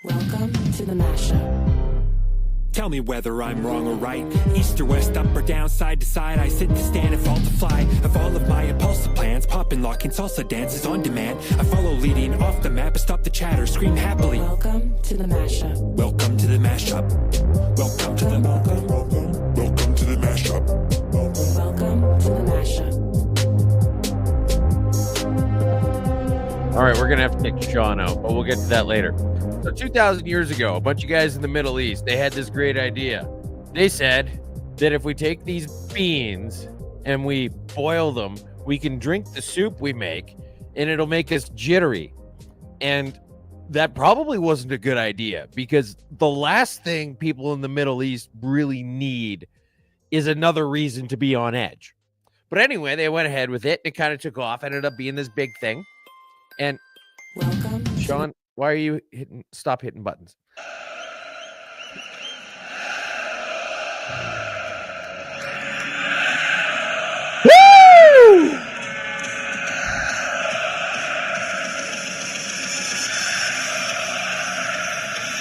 Welcome to the Mashup. Tell me whether I'm wrong or right. East or west, up or down, side to side. I sit to stand and fall to fly. Of all of my impulsive plans, pop and lock and salsa dances on demand. I follow leading off the map, stop the chatter, scream happily. Welcome to the Mashup. Welcome to the mashup. Welcome to the welcome to the mashup. Welcome to the Mashup. All right, we're going to have to kick Sean out, but we'll get to that later. So 2,000 years ago, a bunch of guys in the Middle East, they had this great idea. They said that if we take these beans and we boil them, we can drink the soup we make, and it'll make us jittery. And that probably wasn't a good idea, because the last thing people in the Middle East really need is another reason to be on edge. But anyway, they went ahead with it. It kind of took off, ended up being this big thing. And Welcome, Sean, why are you stop hitting buttons? Woo!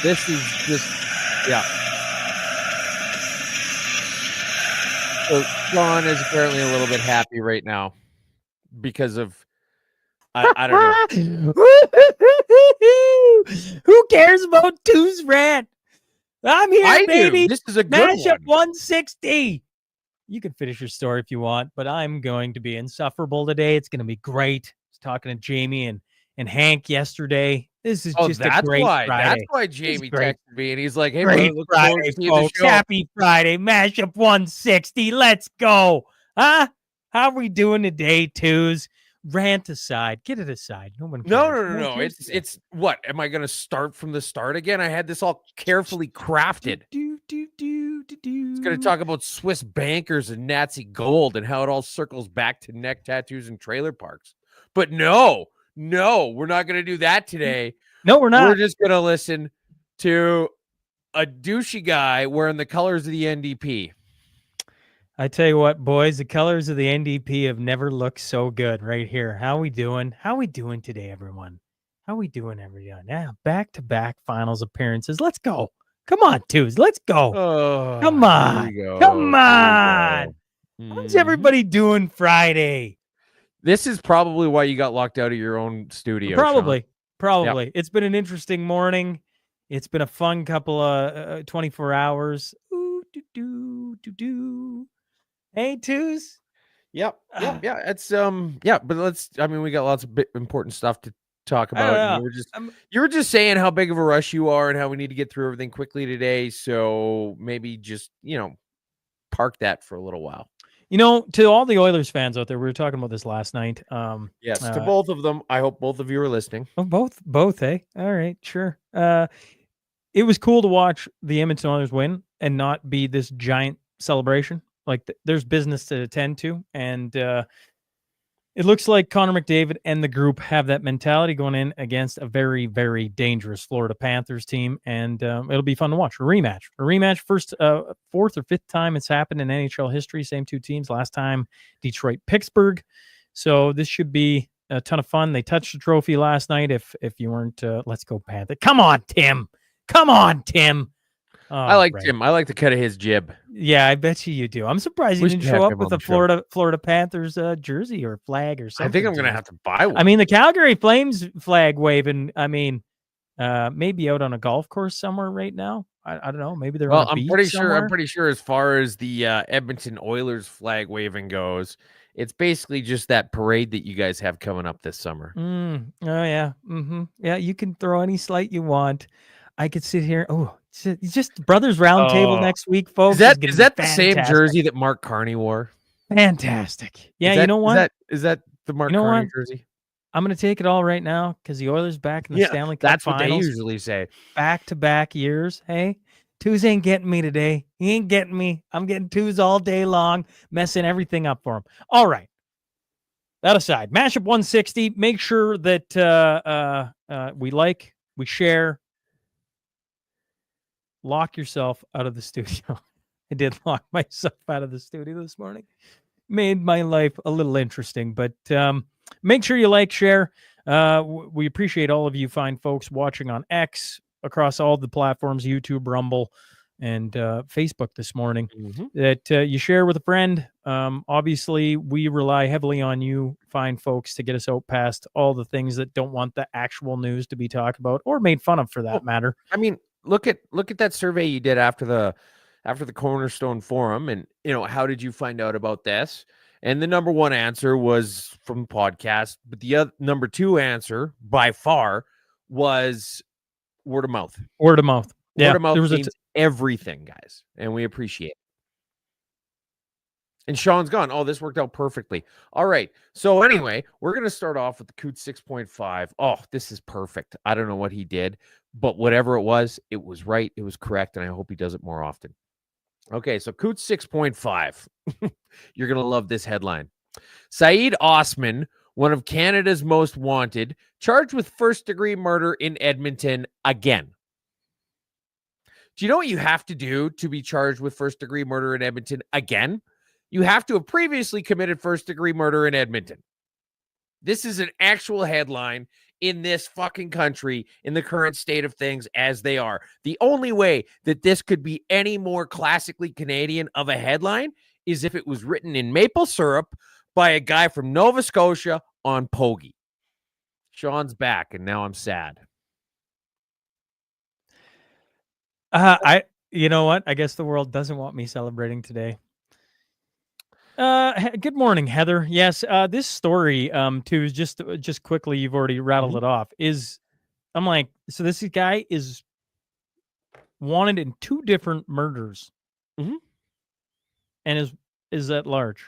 This is just, yeah. So Sean is apparently a little bit happy right now because of, I don't know. Who cares about Two's rant? I'm here, I baby. do. This is a good Mashup one. 160. You can finish your story if you want, but I'm going to be insufferable today. It's going to be great. I was talking to Jamie and Hank yesterday. This is just a great Friday. That's why Jamie texted me and he's like, "Hey, Great bro, look forward Friday, to seeing the folks. show." Happy Friday. Mashup 160. Let's go. Huh? How are we doing today, Twos? Rant aside, get it aside. No one cares. No. It's what? Am I going to start from the start again? I had this all carefully crafted. It's going to talk about Swiss bankers and Nazi gold and how it all circles back to neck tattoos and trailer parks. But no, we're not going to do that today. No, we're not. We're just going to listen to a douchey guy wearing the colors of the NDP. I tell you what, boys, the colors of the NDP have never looked so good right here. How we doing? How we doing today, everyone? How we doing, everyone? Yeah, back-to-back finals appearances. Let's go. Come on, Twos. Let's go. Oh, Come on. Come on. How's everybody doing Friday? This is probably why you got locked out of your own studio. Probably. Yep. It's been an interesting morning. It's been a fun couple of 24 hours. Ooh, do. Hey, Twos. Yep. It's but we got lots of important stuff to talk about. You were just saying how big of a rush you are and how we need to get through everything quickly today. So maybe just, park that for a little while. To all the Oilers fans out there, we were talking about this last night. Yes, to both of them. I hope both of you are listening. Oh, both, hey? All right, sure. It was cool to watch the Edmonton Oilers win and not be this giant celebration. Like, there's business to attend to, and it looks like Connor McDavid and the group have that mentality going in against a very, very dangerous Florida Panthers team, and it'll be fun to watch. A rematch, first, fourth or fifth time it's happened in NHL history. Same two teams. Last time, Detroit, Pittsburgh. So this should be a ton of fun. They touched the trophy last night. If you weren't, let's go Panther. Come on, Tim. Oh, I like right. Tim. I like the cut of his jib. Yeah, I bet you do. I'm surprised you didn't show up with a Florida Panthers jersey or flag or something. I think I'm going to have to buy one. I mean, the Calgary Flames flag waving. I mean, maybe out on a golf course somewhere right now. I don't know. Maybe they're on a beach somewhere. I'm pretty sure as far as the Edmonton Oilers flag waving goes, it's basically just that parade that you guys have coming up this summer. Oh, yeah. Mm-hmm. Yeah, you can throw any slate you want. I could sit here. Oh, it's just Brothers Roundtable next week, folks. Is that the same jersey that Mark Carney wore? Fantastic. Yeah, you know what? Is that the Mark Carney jersey? I'm going to take it all right now because the Oilers back in the Stanley Cup that's Finals. What they usually say. Back-to-back years. Hey, Twos ain't getting me today. He ain't getting me. I'm getting Twos all day long, messing everything up for him. All right. That aside, Mashup 160. Make sure that we share. Lock yourself out of the studio. I did lock myself out of the studio this morning. Made my life a little interesting, but make sure you like, share. We appreciate all of you fine folks watching on X, across all the platforms, YouTube, Rumble, and Facebook this morning, Mhm. that you share with a friend. Obviously, we rely heavily on you, fine folks, to get us out past all the things that don't want the actual news to be talked about or made fun of, for that Well, matter. I mean, look at that survey you did after the Cornerstone Forum, and how did you find out about this? And the number one answer was from the podcast, but the number two answer by far was word of mouth. Word of mouth. Word Yeah, of mouth there was means everything, guys, and we appreciate it. And Sean's gone. Oh, this worked out perfectly. All right. So anyway, we're going to start off with the Coot 6.5. Oh, this is perfect. I don't know what he did, but whatever it was right. It was correct. And I hope he does it more often. Okay. So Coot 6.5. You're going to love this headline. Saeed Osman, one of Canada's most wanted, charged with first-degree murder in Edmonton again. Do you know what you have to do to be charged with first-degree murder in Edmonton again? You have to have previously committed first-degree murder in Edmonton. This is an actual headline in this fucking country, in the current state of things as they are. The only way that this could be any more classically Canadian of a headline is if it was written in maple syrup by a guy from Nova Scotia on Pogie. Sean's back, and now I'm sad. You know what? I guess the world doesn't want me celebrating today. Good morning, Heather. Yes, this story, too, is just quickly, you've already rattled it off. I'm like, so this guy is wanted in 2 different murders, Mhm. and is at large.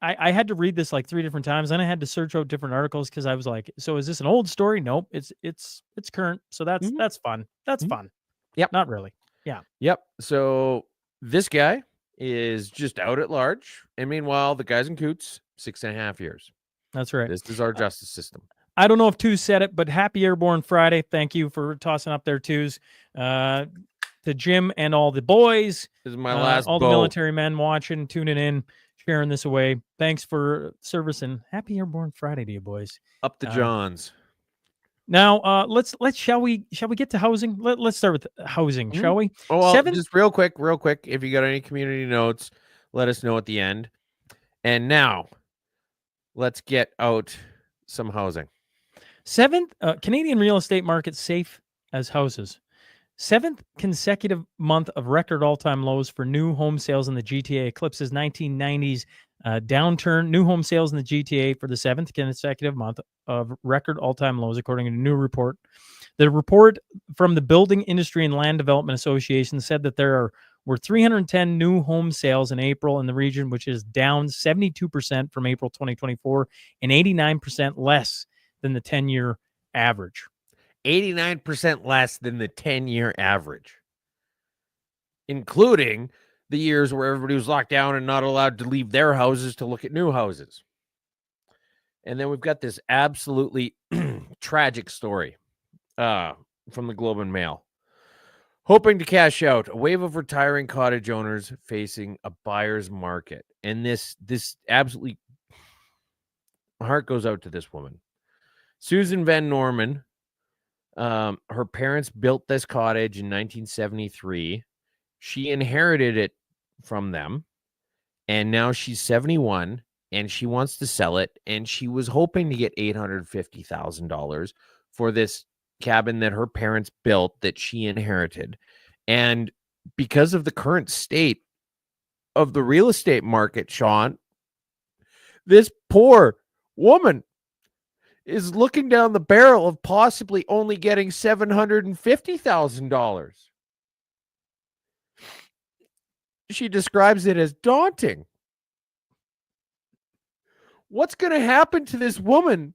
I had to read this like 3 different times, and I had to search out different articles because I was like, so is this an old story? Nope, it's current. So that's fun. That's fun. Yep. Not really. Yeah. Yep. So this guy is just out at large. And meanwhile, the guys in Coots, 6.5 years. That's right. This is our justice system. I don't know if Twos said it, but happy Airborne Friday. Thank you for tossing up there, Twos. To Jim and all the boys. This is my last all bow. the military men watching, tuning in, sharing this away. Thanks for service, and happy Airborne Friday to you, boys. Up the Johns. Now, let's shall we get to housing? Let's start with housing, shall we? Oh, well, just real quick. If you got any community notes, let us know at the end. And now, let's get out some housing. 7th, Canadian real estate market safe as houses. 7th consecutive month of record all-time lows for new home sales in the GTA eclipses 1990s downturn. New home sales in the GTA for the 7th consecutive month of record all-time lows, according to a new report. The report from the Building Industry and Land Development Association said that there were 310 new home sales in April in the region, which is down 72% from April 2024 and 89% less than the 10-year average. 89% less than the 10-year average, including the years where everybody was locked down and not allowed to leave their houses to look at new houses. And then we've got this absolutely tragic story from the Globe and Mail. Hoping to cash out, a wave of retiring cottage owners facing a buyer's market. And this absolutely, my heart goes out to this woman. Susan Van Norman. Her parents built this cottage in 1973. She inherited it from them, and now she's 71, and she wants to sell it, and she was hoping to get $850,000 for this cabin that her parents built that she inherited. And because of the current state of the real estate market, Sean, this poor woman is looking down the barrel of possibly only getting $750,000. She describes it as daunting. What's going to happen to this woman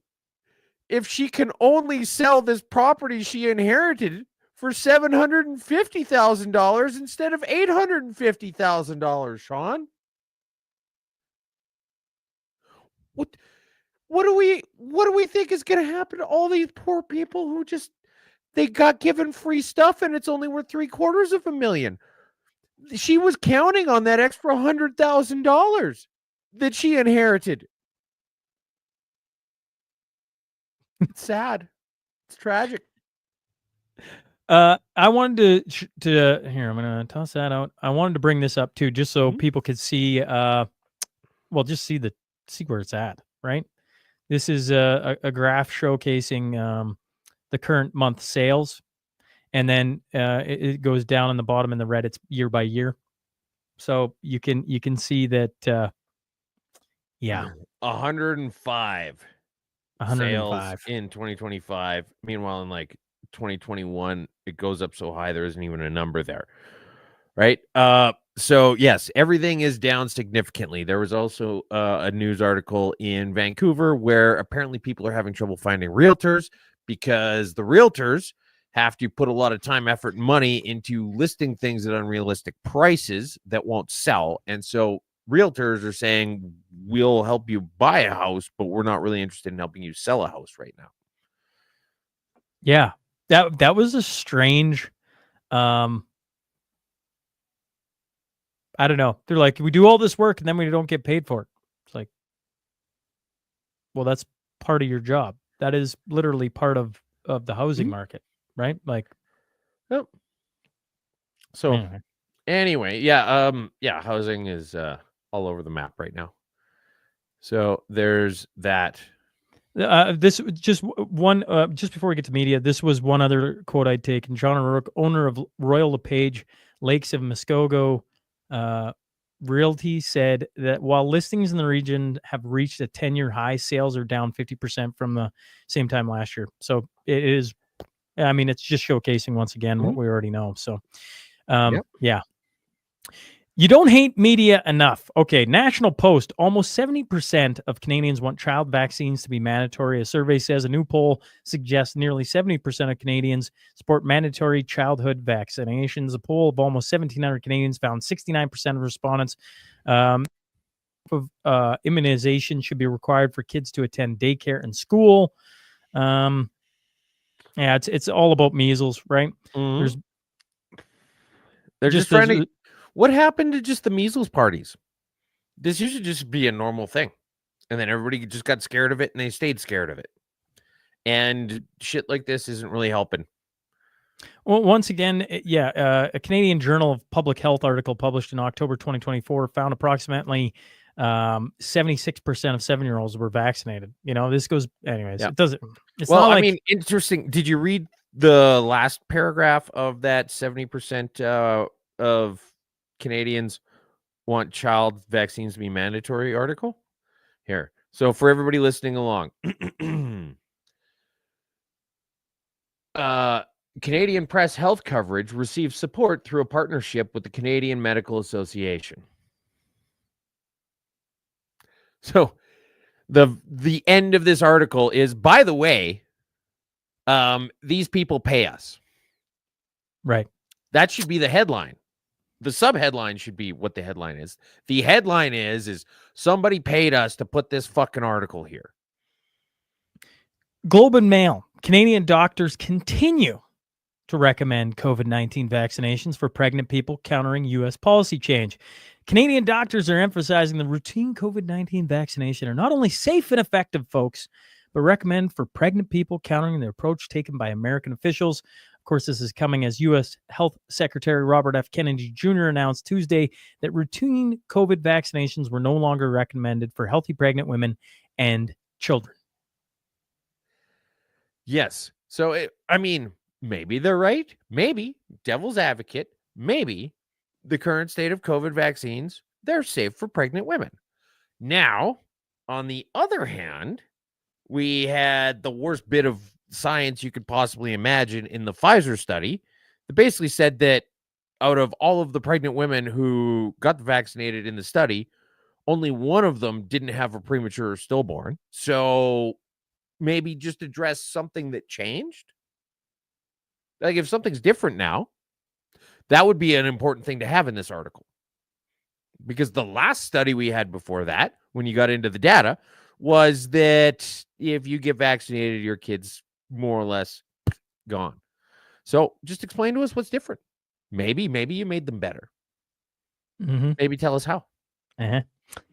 if she can only sell this property she inherited for $750,000 instead of $850,000, Sean? What do we think is going to happen to all these poor people who just, they got given free stuff and it's only worth $750,000? She was counting on that extra $100,000 that she inherited. It's sad. It's tragic. I wanted to here. I'm gonna toss that out. I wanted to bring this up too, just so Mhm. people could see. Well, just see where it's at. Right. This is a graph showcasing the current month sales, and then it goes down in the bottom in the red. It's year by year, so you can see that. Yeah, 105 sales 105. in 2025. Meanwhile, in like 2021, it goes up so high there isn't even a number there. Right. So yes, everything is down significantly. There was also a news article in Vancouver where apparently people are having trouble finding realtors because the realtors have to put a lot of time, effort, and money into listing things at unrealistic prices that won't sell. And so realtors are saying, we'll help you buy a house, but we're not really interested in helping you sell a house right now. Yeah, that was a strange. I don't know. They're like, we do all this work and then we don't get paid for it. It's like, well, that's part of your job. That is literally part of the housing market, right? Like, Yep. So anyway. anyway, yeah, housing is all over the map right now. So there's that. This just one. Just before we get to media, this was one other quote I'd taken. John O'Rourke, owner of Royal LePage Lakes of Muskogee Realty, said that while listings in the region have reached a 10-year high, sales are down 50% from the same time last year. So it is. I mean, it's just showcasing once again what we already know. So, Yep. yeah. You don't hate media enough. Okay, National Post. Almost 70% of Canadians want child vaccines to be mandatory. A survey says a new poll suggests nearly 70% of Canadians support mandatory childhood vaccinations. A poll of almost 1,700 Canadians found 69% of respondents of immunization should be required for kids to attend daycare and school. Yeah, it's all about measles, right? Mhm. There's They're just just trying to. What happened to just the measles parties? This used to just be a normal thing, and then everybody just got scared of it, and they stayed scared of it. And shit like this isn't really helping. Well, once again, a Canadian Journal of Public Health article published in October 2024 found approximately 76% of 7-year-olds were vaccinated. You know, this goes, anyways. Yeah. It doesn't. It's Well, not I like mean, interesting. Did you read the last paragraph of that 70% of Canadians want child vaccines to be mandatory article? Here. So for everybody listening along, Canadian press health coverage receives support through a partnership with the Canadian Medical Association. So the end of this article is, by the way, these people pay us. right. That should be the headline. The subheadline should be what the headline is. The headline is somebody paid us to put this fucking article here. Globe and Mail. Canadian doctors continue to recommend COVID-19 vaccinations for pregnant people, countering U.S. policy change. Canadian doctors are emphasizing the routine COVID-19 vaccination are not only safe and effective, folks, but recommend for pregnant people, countering the approach taken by American officials. Of course, this is coming as U.S. Health Secretary Robert F. Kennedy Jr. announced Tuesday that routine COVID vaccinations were no longer recommended for healthy pregnant women and children. Yes. So, I mean, maybe they're right. Maybe, devil's advocate, maybe the current state of COVID vaccines, they're safe for pregnant women. Now, on the other hand, we had the worst bit of science you could possibly imagine in the Pfizer study that basically said that out of all of the pregnant women who got vaccinated in the study, only one of them didn't have a premature stillborn. So maybe just address something that changed. Like if something's different now, that would be an important thing to have in this article. Because the last study we had before that, when you got into the data, was that if you get vaccinated, your kid's more or less gone. So just explain to us what's different. Maybe you made them better. Mm-hmm. Maybe tell us how. Uh-huh.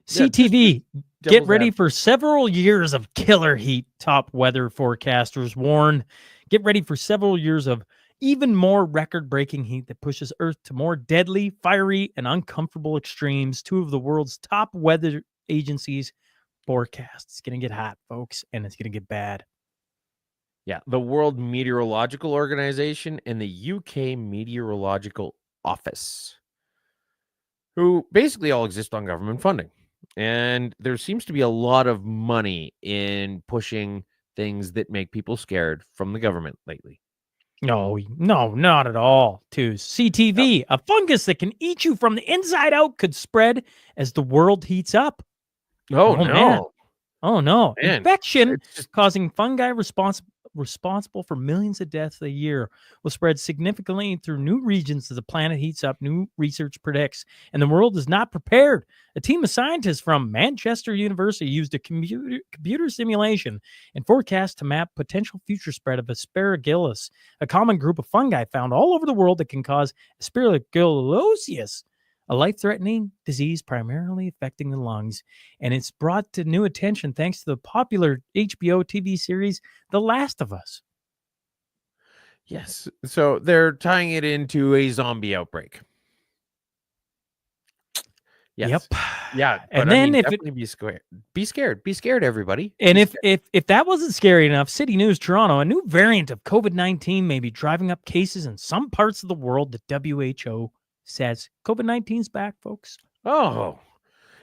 Yeah, CTV, get devil's ready advocate. for several years of killer heat, top weather forecasters warn. Get ready for several years of even more record-breaking heat that pushes Earth to more deadly, fiery, and uncomfortable extremes. Two of the world's top weather agencies forecast it's going to get hot, folks, and it's going to get bad. Yeah, the World Meteorological Organization and the UK Meteorological Office, who basically all exist on government funding. And there seems to be a lot of money in pushing things that make people scared from the government lately. No, not at all. To CTV, a fungus that can eat you from the inside out could spread as the world heats up. Oh, Man. no. Oh no. Man, Infection it's just causing fungi responsible for millions of deaths a year will spread significantly through new regions as the planet heats up, new research predicts, and the world is not prepared. A team of scientists from Manchester University used a computer simulation and forecast to map potential future spread of aspergillus, a common group of fungi found all over the world that can cause aspergillosis, a life-threatening disease primarily affecting the lungs, and it's brought to new attention thanks to the popular HBO TV series The Last of Us. yes. So they're tying it into a zombie outbreak. Yes. Yep. Yeah, And but I then mean, if it definitely be scared, everybody. and Be if scared. if that wasn't scary enough, City News Toronto, a new variant of COVID-19 may be driving up cases in some parts of the world. The WHO says COVID-19's back, folks. Oh,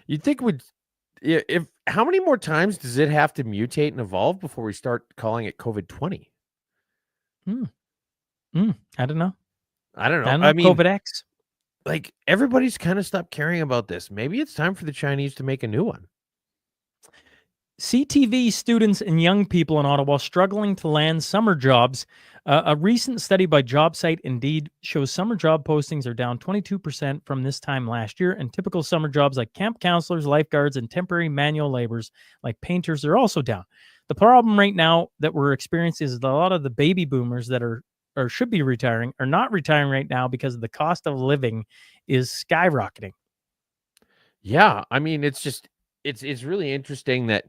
you'd think if how many more times does it have to mutate and evolve before we start calling it COVID-20? I don't know. I don't know. I don't know. I mean, COVID X. like everybody's kind of stopped caring about this. Maybe it's time for the Chinese to make a new one. CTV students and young people in Ottawa struggling to land summer jobs. A recent study by job site Indeed shows summer job postings are down 22% from this time last year, and typical summer jobs like camp counselors, lifeguards, and temporary manual laborers like painters are also down. The problem right now that we're experiencing is that a lot of the baby boomers that are or should be retiring are not retiring right now because the cost of living is skyrocketing. Yeah, I mean, it's really interesting that,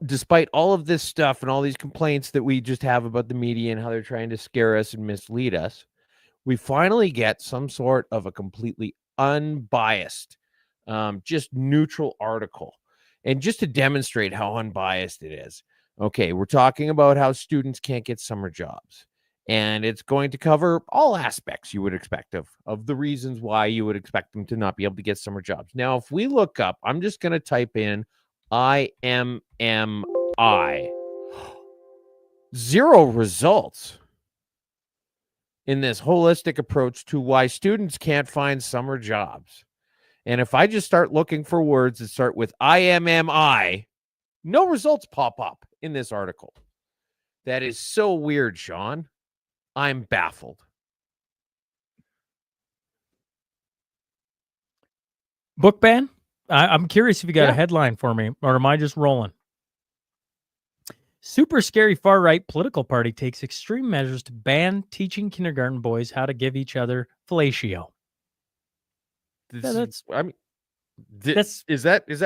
despite all of this stuff and all these complaints that we just have about the media and how they're trying to scare us and mislead us, we finally get some sort of a completely unbiased, just neutral article. And just to demonstrate how unbiased it is, okay, we're talking about how students can't get summer jobs. And it's going to cover all aspects you would expect of the reasons why you would expect them to not be able to get summer jobs. Now, if we look up, I'm just going to type in IMMI. 0 results in this holistic approach to why students can't find summer jobs. And if I just start looking for words that start with IMMI, no results pop up in this article. That is so weird, Sean. I'm baffled. Book ban? I'm curious if you got Yeah. a headline for me, or am I just rolling? Super scary far-right political party takes extreme measures to ban teaching kindergarten boys how to give each other fellatio. Is that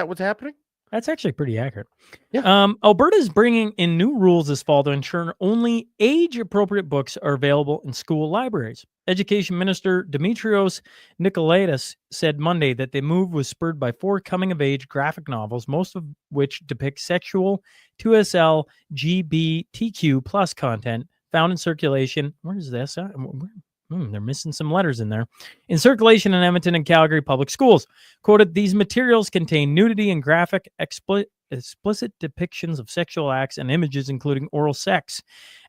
what's happening? That's actually pretty accurate. Yeah. Alberta is bringing in new rules this fall to ensure only age-appropriate books are available in school libraries. Education Minister Dimitrios Nicolaitis said Monday that the move was spurred by 4 coming-of-age graphic novels, most of which depict sexual, 2SL, GBTQ plus content found in circulation. Where is this? They're missing some letters in there. In circulation in Edmonton and Calgary public schools. Quoted, these materials contain nudity and graphic explicit depictions of sexual acts and images, including oral sex.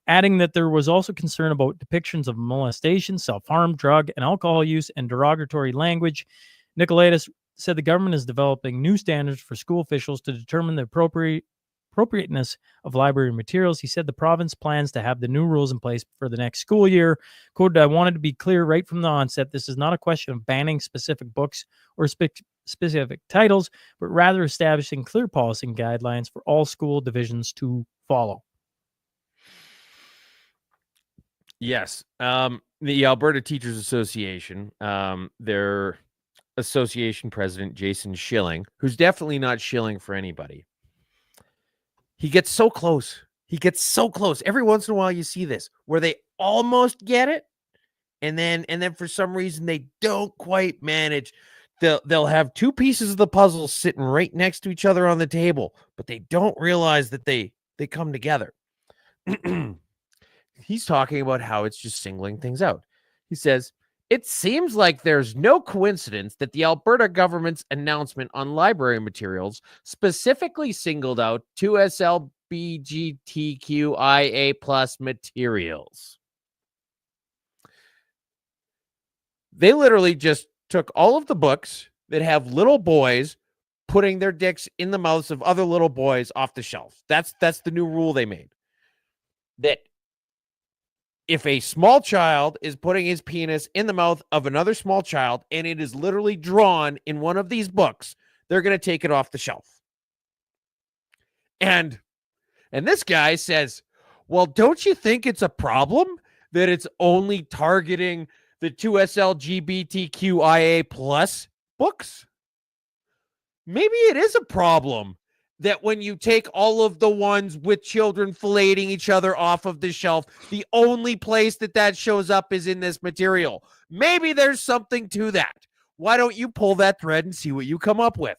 Adding that there was also concern about depictions of molestation, self-harm, drug and alcohol use, and derogatory language. Nicolaitis said the government is developing new standards for school officials to determine the appropriateness of library materials. He said the province plans to have the new rules in place for the next school year. Quote, I wanted to be clear right from the onset, this is not a question of banning specific books or specific titles, but rather establishing clear policy and guidelines for all school divisions to follow. Yes. The Alberta Teachers Association, their association president, Jason Schilling, who's definitely not shilling for anybody. He gets so close. Every once in a while you see this where they almost get it and then for some reason they don't quite manage. They'll have two pieces of the puzzle sitting right next to each other on the table, but they don't realize that they come together. He's talking about how it's just singling things out. He says, it seems like there's no coincidence that the Alberta government's announcement on library materials specifically singled out 2SLBGTQIA plus materials. They literally just took all of the books that have little boys putting their dicks in the mouths of other little boys off the shelf. That's the new rule they made. That if a small child is putting his penis in the mouth of another small child and it is literally drawn in one of these books, they're going to take it off the shelf. And this guy says, well, don't you think it's a problem that it's only targeting the 2SLGBTQIA plus books? Maybe it is a problem that when you take all of the ones with children filleting each other off of the shelf, the only place that shows up is in this material. Maybe there's something to that. Why don't you pull that thread and see what you come up with?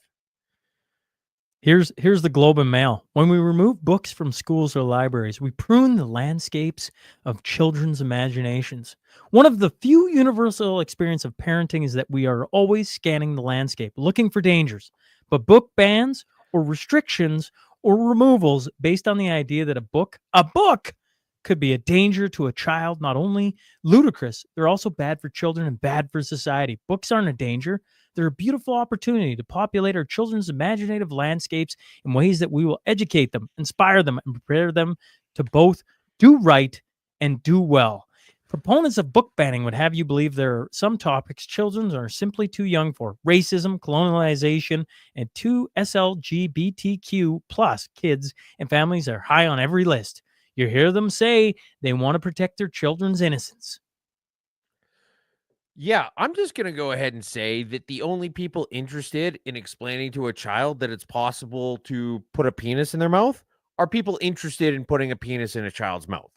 Here's the Globe and Mail. When we remove books from schools or libraries, we prune the landscapes of children's imaginations. One of the few universal experience of parenting is that we are always scanning the landscape, looking for dangers. But book bans or restrictions or removals based on the idea that a book could be a danger to a child, not only ludicrous, they're also bad for children and bad for society. Books aren't a danger. They're a beautiful opportunity to populate our children's imaginative landscapes in ways that we will educate them, inspire them, and prepare them to both do right and do well. Proponents of book banning would have you believe there are some topics children are simply too young for. Racism, colonialization, and 2SLGBTQ plus kids and families are high on every list. You hear them say they want to protect their children's innocence. Yeah, I'm just going to go ahead and say that the only people interested in explaining to a child that it's possible to put a penis in their mouth are people interested in putting a penis in a child's mouth.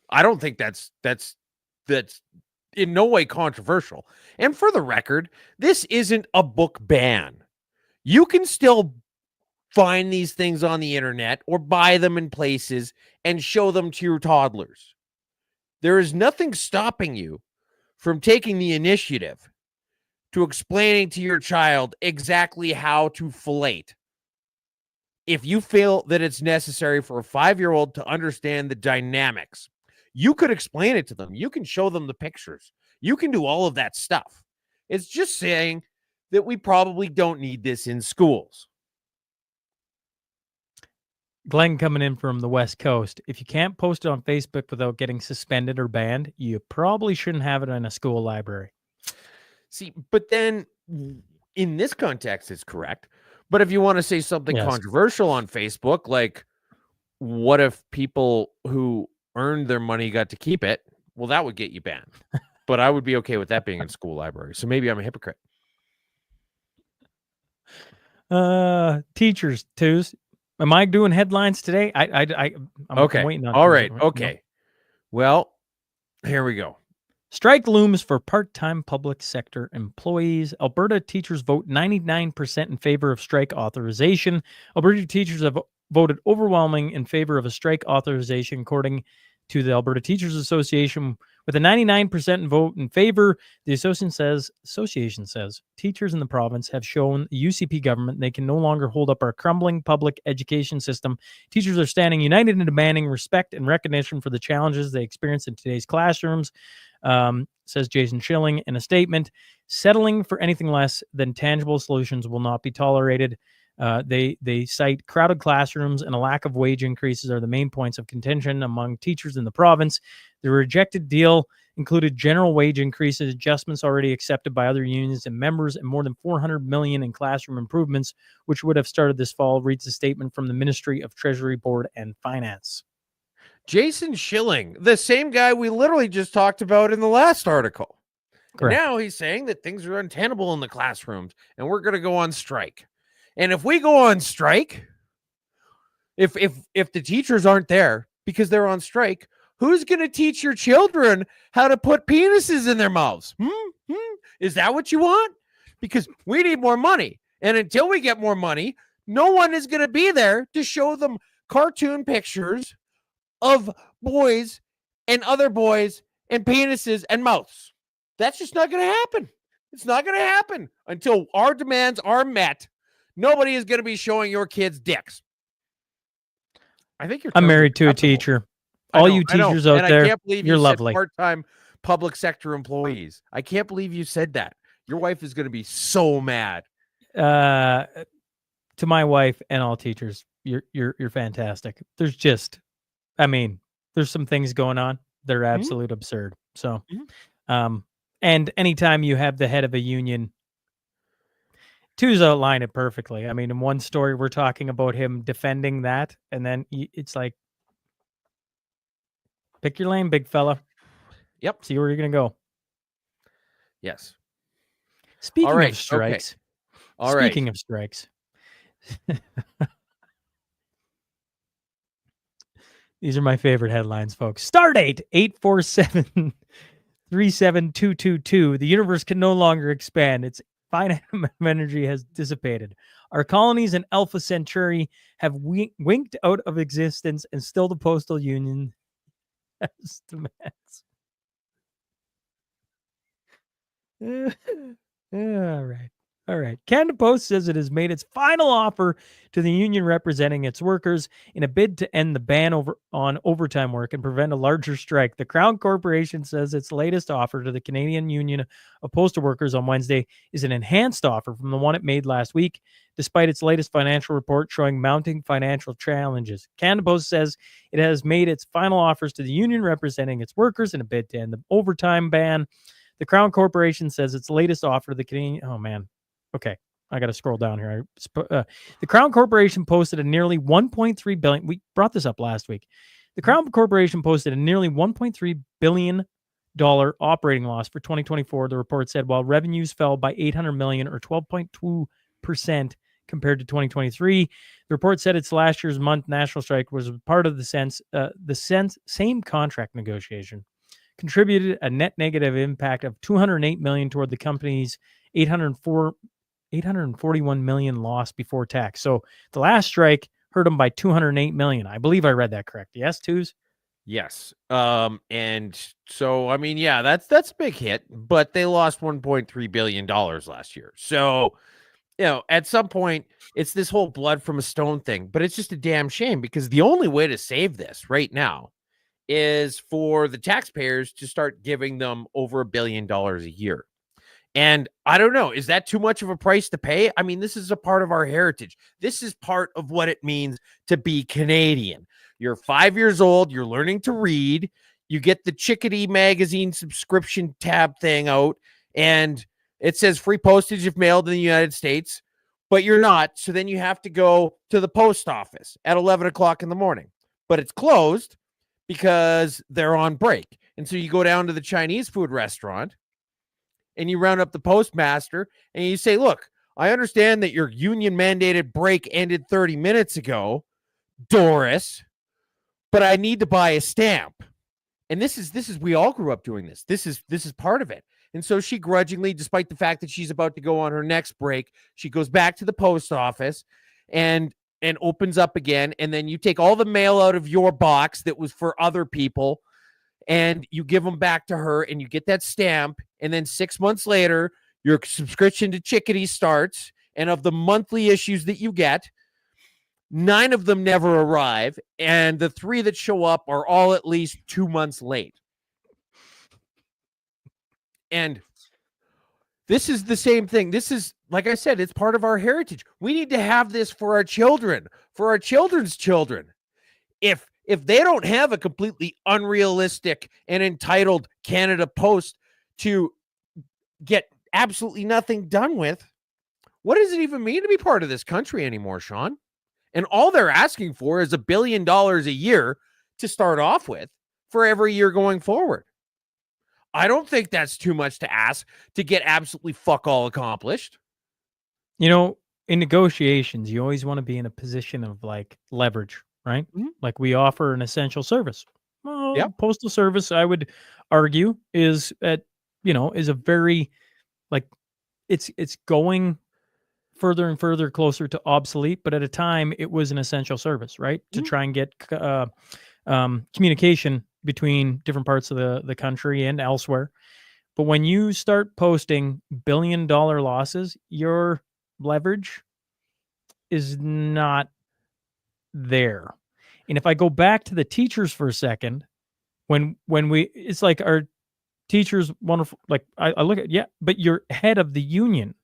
I don't think that's in no way controversial. And for the record, this isn't a book ban. You can still find these things on the internet or buy them in places and show them to your toddlers. There is nothing stopping you from taking the initiative to explaining to your child exactly how to fellate. If you feel that it's necessary for a 5-year-old to understand the dynamics, you could explain it to them. You can show them the pictures. You can do all of that stuff. It's just saying that we probably don't need this in schools. Glenn coming in from the West Coast. If you can't post it on Facebook without getting suspended or banned, you probably shouldn't have it in a school library. See, but then in this context, it's correct. But if you want to say something controversial on Facebook, like what if people who earned their money got to keep it? Well, that would get you banned. But I would be okay with that being in school library. So maybe I'm a hypocrite. Teachers, twos. Am I doing headlines today? I'm okay. waiting on. All right. Okay. No. Well, here we go. Strike looms for part-time public sector employees. Alberta teachers vote 99% in favor of strike authorization. Alberta teachers have voted overwhelming in favor of a strike authorization, according to the Alberta Teachers Association. With a 99% vote in favor, the association says teachers in the province have shown the UCP government they can no longer hold up our crumbling public education system. Teachers are standing united in demanding respect and recognition for the challenges they experience in today's classrooms, says Jason Schilling in a statement. Settling for anything less than tangible solutions will not be tolerated. They cite crowded classrooms and a lack of wage increases are the main points of contention among teachers in the province. The rejected deal included general wage increases, adjustments already accepted by other unions and members, and more than $400 million in classroom improvements, which would have started this fall, reads a statement from the Ministry of Treasury, Board, and Finance. Jason Schilling, the same guy we literally just talked about in the last article. Now he's saying that things are untenable in the classrooms and we're going to go on strike. And if we go on strike, if the teachers aren't there because they're on strike, Who's going to teach your children how to put penises in their mouths? Is that what you want? Because we need more money. And until we get more money, no one is going to be there to show them cartoon pictures of boys and other boys and penises and mouths. That's just not going to happen. It's not going to happen until our demands are met. Nobody is going to be showing your kids dicks. I think I'm married to a teacher. All you teachers out there, I can't believe you're you lovely. said part-time public sector employees. I can't believe you said that. Your wife is going to be so mad. To my wife and all teachers, you're fantastic. There's just, there's some things going on. They're absolute absurd. So, and anytime you have the head of a union, Two's outlined it perfectly. In one story, we're talking about him defending that, and then it's like, pick your lane, big fella. Yep. See where you're going to go. Yes. Speaking of strikes. Okay. Speaking of strikes. These are my favorite headlines, folks. Stardate 847-37222. The universe can no longer expand. Its finite amount of energy has dissipated. Our colonies in Alpha Centauri have winked out of existence, and still the Postal Union has demands. All right. Canada Post says it has made its final offer to the union representing its workers in a bid to end the ban on overtime work and prevent a larger strike. The Crown Corporation says its latest offer to the Canadian Union of Postal Workers on Wednesday is an enhanced offer from the one it made last week, despite its latest financial report showing mounting financial challenges. Canada Post says it has made its final offers to the union representing its workers in a bid to end the overtime ban. The Crown Corporation says its latest offer to the Canadian... Oh, man. Okay, I got to scroll down here. The Crown Corporation posted a nearly $1.3 billion. We brought this up last week. The Crown Corporation posted a nearly $1.3 billion operating loss for 2024. The report said, while revenues fell by $800 million or 12.2% compared to 2023. The report said its last year's month national strike was part of the same contract negotiation, contributed a net negative impact of $208 million toward the company's $841 million loss before tax. So the last strike hurt them by $208 million. I believe I read that correct. Yes, Twos? Yes. And so, that's a big hit, but they lost $1.3 billion last year. So, at some point, it's this whole blood from a stone thing, but it's just a damn shame because the only way to save this right now is for the taxpayers to start giving them over $1 billion a year. And I don't know, is that too much of a price to pay? This is a part of our heritage. This is part of what it means to be Canadian. You're 5 years old, you're learning to read, you get the Chickadee magazine subscription tab thing out, and it says free postage if mailed in the United States, but you're not. So then you have to go to the post office at 11 o'clock in the morning, but it's closed because they're on break. And so you go down to the Chinese food restaurant and you round up the postmaster and you say, look, I understand that your union mandated break ended 30 minutes ago, Doris, but I need to buy a stamp. And this is we all grew up doing this. This is part of it. And so she grudgingly, despite the fact that she's about to go on her next break, she goes back to the post office and opens up again. And then you take all the mail out of your box that was for other people and you give them back to her and you get that stamp. And then 6 months later, your subscription to Chickadee starts. And of the monthly issues that you get, 9 of them never arrive. And the 3 that show up are all at least 2 months late. And this is the same thing. This is, like I said, it's part of our heritage. We need to have this for our children, for our children's children. If they don't have a completely unrealistic and entitled Canada Post to get absolutely nothing done with, what does it even mean to be part of this country anymore, Sean? And all they're asking for is $1 billion a year to start off with for every year going forward. I don't think that's too much to ask to get absolutely fuck all accomplished. In negotiations, you always want to be in a position of like leverage, right? Mm-hmm. Like we offer an essential service. Well, Yep. Postal Service, I would argue, is is a very, like, it's going further and further closer to obsolete, but at a time it was an essential service, right? To try and get communication between different parts of the country and elsewhere. But when you start posting billion-dollar losses, your leverage is not there. And if I go back to the teachers for a second, when it's like our teachers wonderful, like I look at, yeah, but your head of the union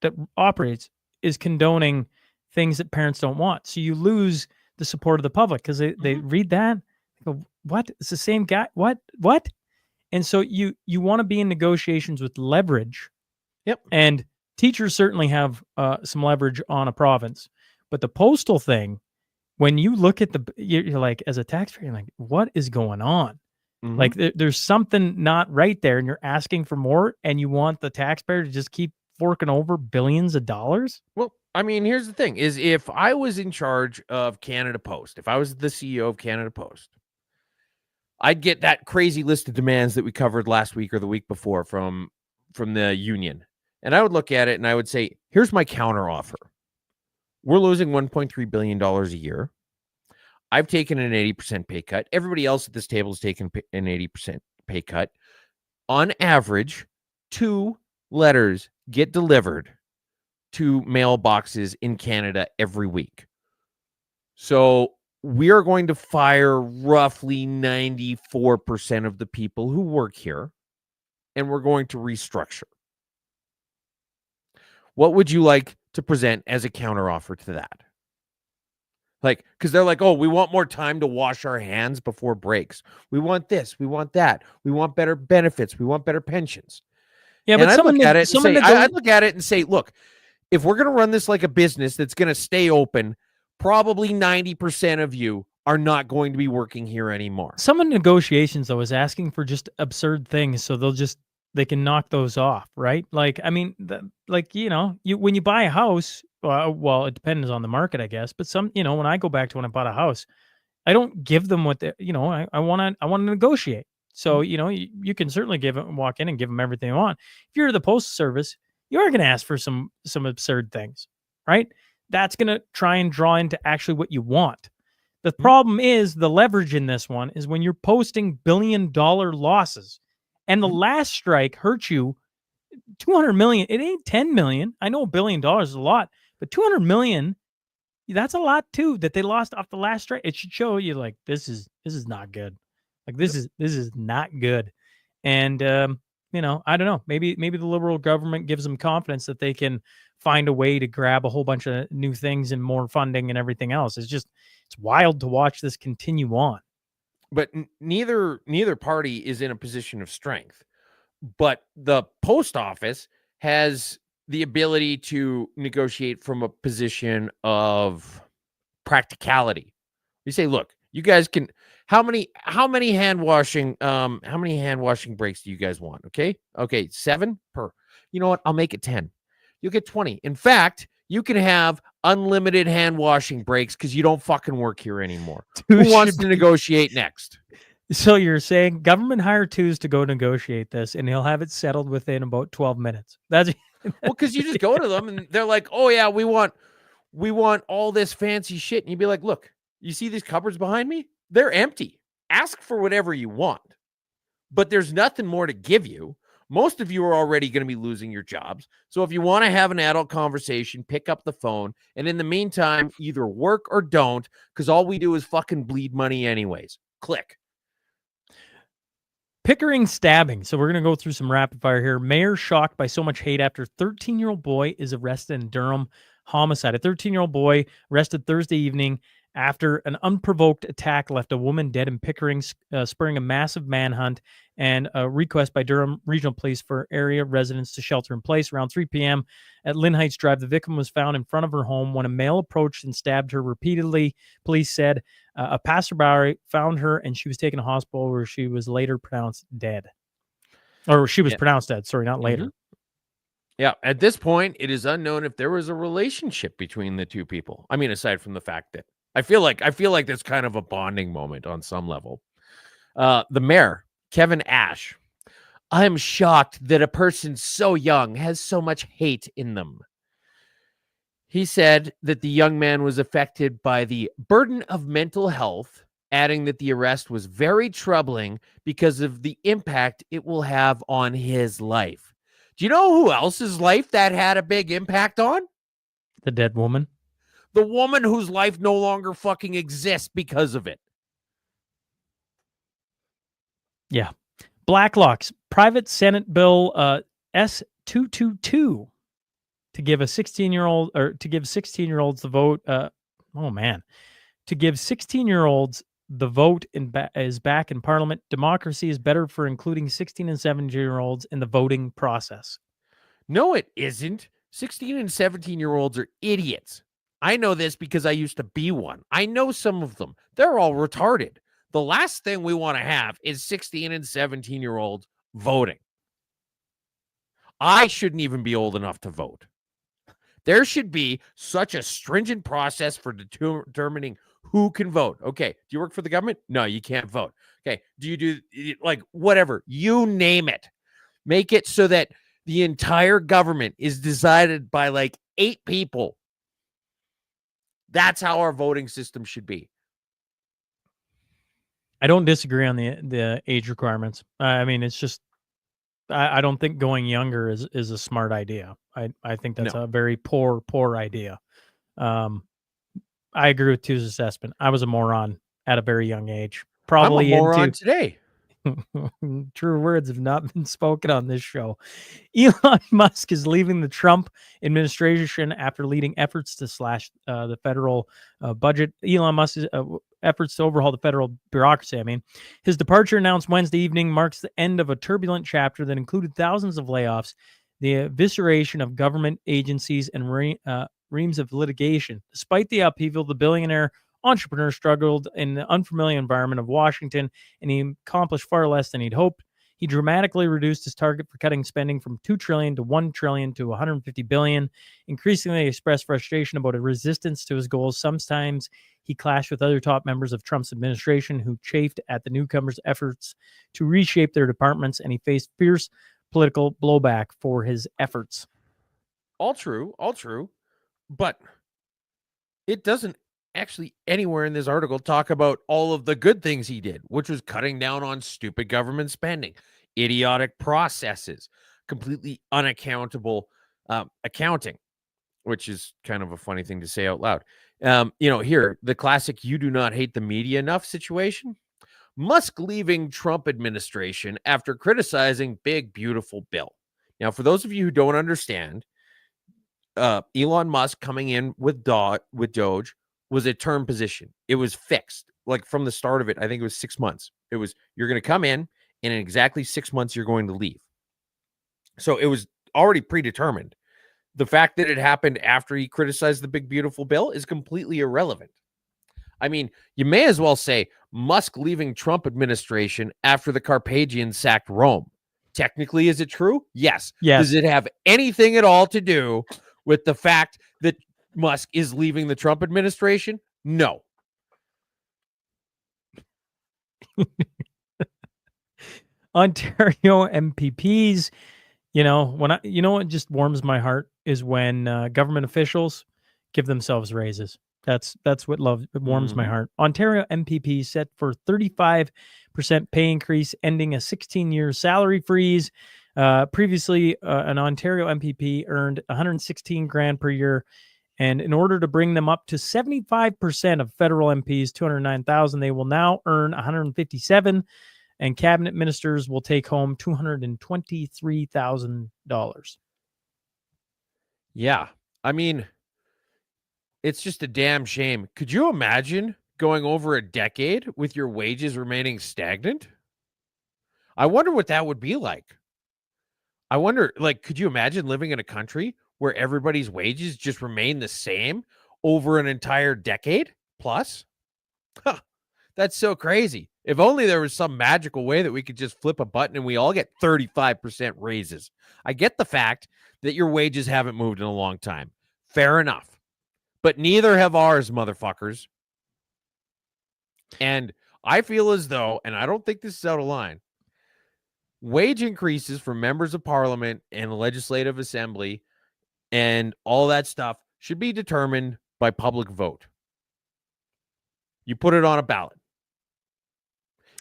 that operates is condoning things that parents don't want. So you lose the support of the public because they read that, they go, what? It's the same guy. What? And so you want to be in negotiations with leverage. Yep. And teachers certainly have some leverage on a province, but the postal thing, when you look at you're like, as a taxpayer, you're like, what is going on? Like there's something not right there, and you're asking for more, and you want the taxpayer to just keep forking over billions of dollars. Well, I mean, here's the thing: is if I was in charge of Canada Post, if I was the CEO of Canada Post, I'd get that crazy list of demands that we covered last week or the week before from the union, and I would look at it and I would say, "Here's my counter offer. We're losing $1.3 billion a year. I've taken an 80% pay cut. Everybody else at this table has taken an 80% pay cut. On average, 2 letters get delivered to mailboxes in Canada every week. So we are going to fire roughly 94% of the people who work here, and we're going to restructure. What would you like to present as a counteroffer to that?" Like, because they're like, oh, we want more time to wash our hands before breaks. We want this. We want that. We want better benefits. We want better pensions. Yeah, And but I'd someone look at it and say, I I'd look at it and say, look, if we're going to run this like a business that's going to stay open, probably 90% of you are not going to be working here anymore. Some of the negotiations, though, is asking for just absurd things, so they can knock those off, right? Like, I mean, when you buy a house, well, it depends on the market, I guess. But when I go back to when I bought a house, I don't give them what I want to negotiate. So, you can certainly walk in and give them everything they want. If you're the Postal Service, you are going to ask for some absurd things, right? That's going to try and draw into actually what you want. The problem is the leverage in this one is when you're posting billion-dollar losses, and the last strike hurt you $200 million. It ain't 10 million. I know $1 billion is a lot, but 200 million, that's a lot too, that they lost off the last strike. It should show you, like, this is not good. Like, this is not good. And I don't know. Maybe the Liberal government gives them confidence that they can find a way to grab a whole bunch of new things and more funding and everything else. It's wild to watch this continue on. But neither party is in a position of strength. But the post office has the ability to negotiate from a position of practicality. You say, look, you guys can, how many hand washing breaks do you guys want? Okay, 7 per. You know what? I'll make it 10. You'll get 20. In fact, you can have unlimited hand washing breaks because you don't fucking work here anymore. Who wants to negotiate next? So you're saying government hire twos to go negotiate this, and he'll have it settled within about 12 minutes. That's well, because you just go to them and they're like, oh yeah, we want all this fancy shit. And you'd be like, look, you see these cupboards behind me? They're empty. Ask for whatever you want. But there's nothing more to give you. Most of you are already going to be losing your jobs. So if you want to have an adult conversation, pick up the phone. And in the meantime, either work or don't, because all we do is fucking bleed money anyways. Click. Pickering stabbing. So we're going to go through some rapid fire here. Mayor shocked by so much hate after 13-year-old boy is arrested in Durham homicide. A 13-year-old boy arrested Thursday evening after an unprovoked attack left a woman dead in Pickering, spurring a massive manhunt and a request by Durham Regional Police for area residents to shelter in place. Around 3 p.m. at Lynn Heights Drive, the victim was found in front of her home when a male approached and stabbed her repeatedly. Police said a passerby found her and she was taken to hospital where she was later pronounced dead. Or she was pronounced dead, sorry, not later. Yeah, at this point, it is unknown if there was a relationship between the two people. I mean, aside from the fact that I feel like that's kind of a bonding moment on some level. The mayor, Kevin Ash. I am shocked that a person so young has so much hate in them. He said that the young man was affected by the burden of mental health, adding that the arrest was very troubling because of the impact it will have on his life. Do you know who else's life that had a big impact on? The dead woman. The woman whose life no longer fucking exists because of it. Yeah. Blacklock's private Senate bill S222 to give a 16-year-old or to give 16-year-olds the vote. To give 16-year-olds the vote is back in Parliament. Democracy is better for including 16 and 17-year-olds in the voting process. No, it isn't. 16 and 17-year-olds are idiots. I know this because I used to be one. I know some of them. They're all retarded. The last thing we want to have is 16 and 17-year-olds voting. I shouldn't even be old enough to vote. There should be such a stringent process for determining who can vote. Okay, do you work for the government? No, you can't vote. Okay, do you do like whatever? You name it. Make it so that the entire government is decided by like 8 people. That's how our voting system should be. I don't disagree on the age requirements. I mean, it's just I don't think going younger is a smart idea. I think that's a very poor idea. I agree with Tu's assessment. I was a moron at a very young age. Probably I'm a moron today. True words have not been spoken on this show. Elon Musk is leaving the Trump administration after leading efforts to slash the federal budget. Elon Musk's efforts to overhaul the federal bureaucracy. I mean, his departure announced Wednesday evening marks the end of a turbulent chapter that included thousands of layoffs, the evisceration of government agencies, and reams of litigation. Despite the upheaval, the billionaire entrepreneur struggled in the unfamiliar environment of Washington, and he accomplished far less than he'd hoped. He dramatically reduced his target for cutting spending from $2 trillion to $1 trillion to $150 billion. Increasingly expressed frustration about a resistance to his goals. Sometimes he clashed with other top members of Trump's administration who chafed at the newcomers' efforts to reshape their departments, and he faced fierce political blowback for his efforts. All true. But it doesn't actually anywhere in this article talk about all of the good things he did, which was cutting down on stupid government spending, idiotic processes, completely unaccountable accounting, which is kind of a funny thing to say out loud. Here, the classic "you do not hate the media enough" situation. Musk leaving Trump administration after criticizing Big Beautiful Bill. Now, for those of you who don't understand, Elon Musk coming in with Doge was a term position. It was fixed. Like from the start of it, I think it was 6 months. It was, you're going to come in, and in exactly 6 months, you're going to leave. So it was already predetermined. The fact that it happened after he criticized the Big Beautiful Bill is completely irrelevant. I mean, you may as well say Musk leaving Trump administration after the Carpathians sacked Rome. Technically, is it true? Yes. Does it have anything at all to do with the fact that Musk is leaving the Trump administration? No. Ontario MPPs, what just warms my heart is when government officials give themselves raises. That's what warms my heart. Ontario MPP set for 35% pay increase, ending a 16-year salary freeze. Previously, an Ontario MPP earned $116,000 per year. And in order to bring them up to 75% of federal MPs, $209,000, they will now earn $157,000, and cabinet ministers will take home $223,000. Yeah, I mean, it's just a damn shame. Could you imagine going over a decade with your wages remaining stagnant? I wonder what that would be like. I wonder, could you imagine living in a country where everybody's wages just remain the same over an entire decade plus? Huh, that's so crazy. If only there was some magical way that we could just flip a button and we all get 35% raises. I get the fact that your wages haven't moved in a long time. Fair enough. But neither have ours, motherfuckers. And I feel as though, and I don't think this is out of line, wage increases for members of parliament and the legislative assembly and all that stuff should be determined by public vote. You put it on a ballot.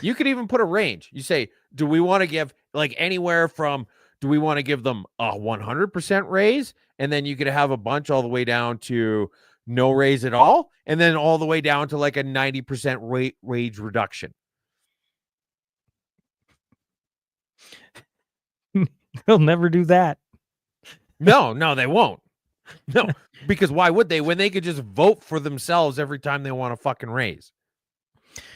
You could even put a range. You say, do we want to give like anywhere from, do we want to give them a 100% raise? And then you could have a bunch all the way down to no raise at all. And then all the way down to like a 90% wage reduction. They'll never do that. No, they won't. No, because why would they when they could just vote for themselves every time they want to fucking raise?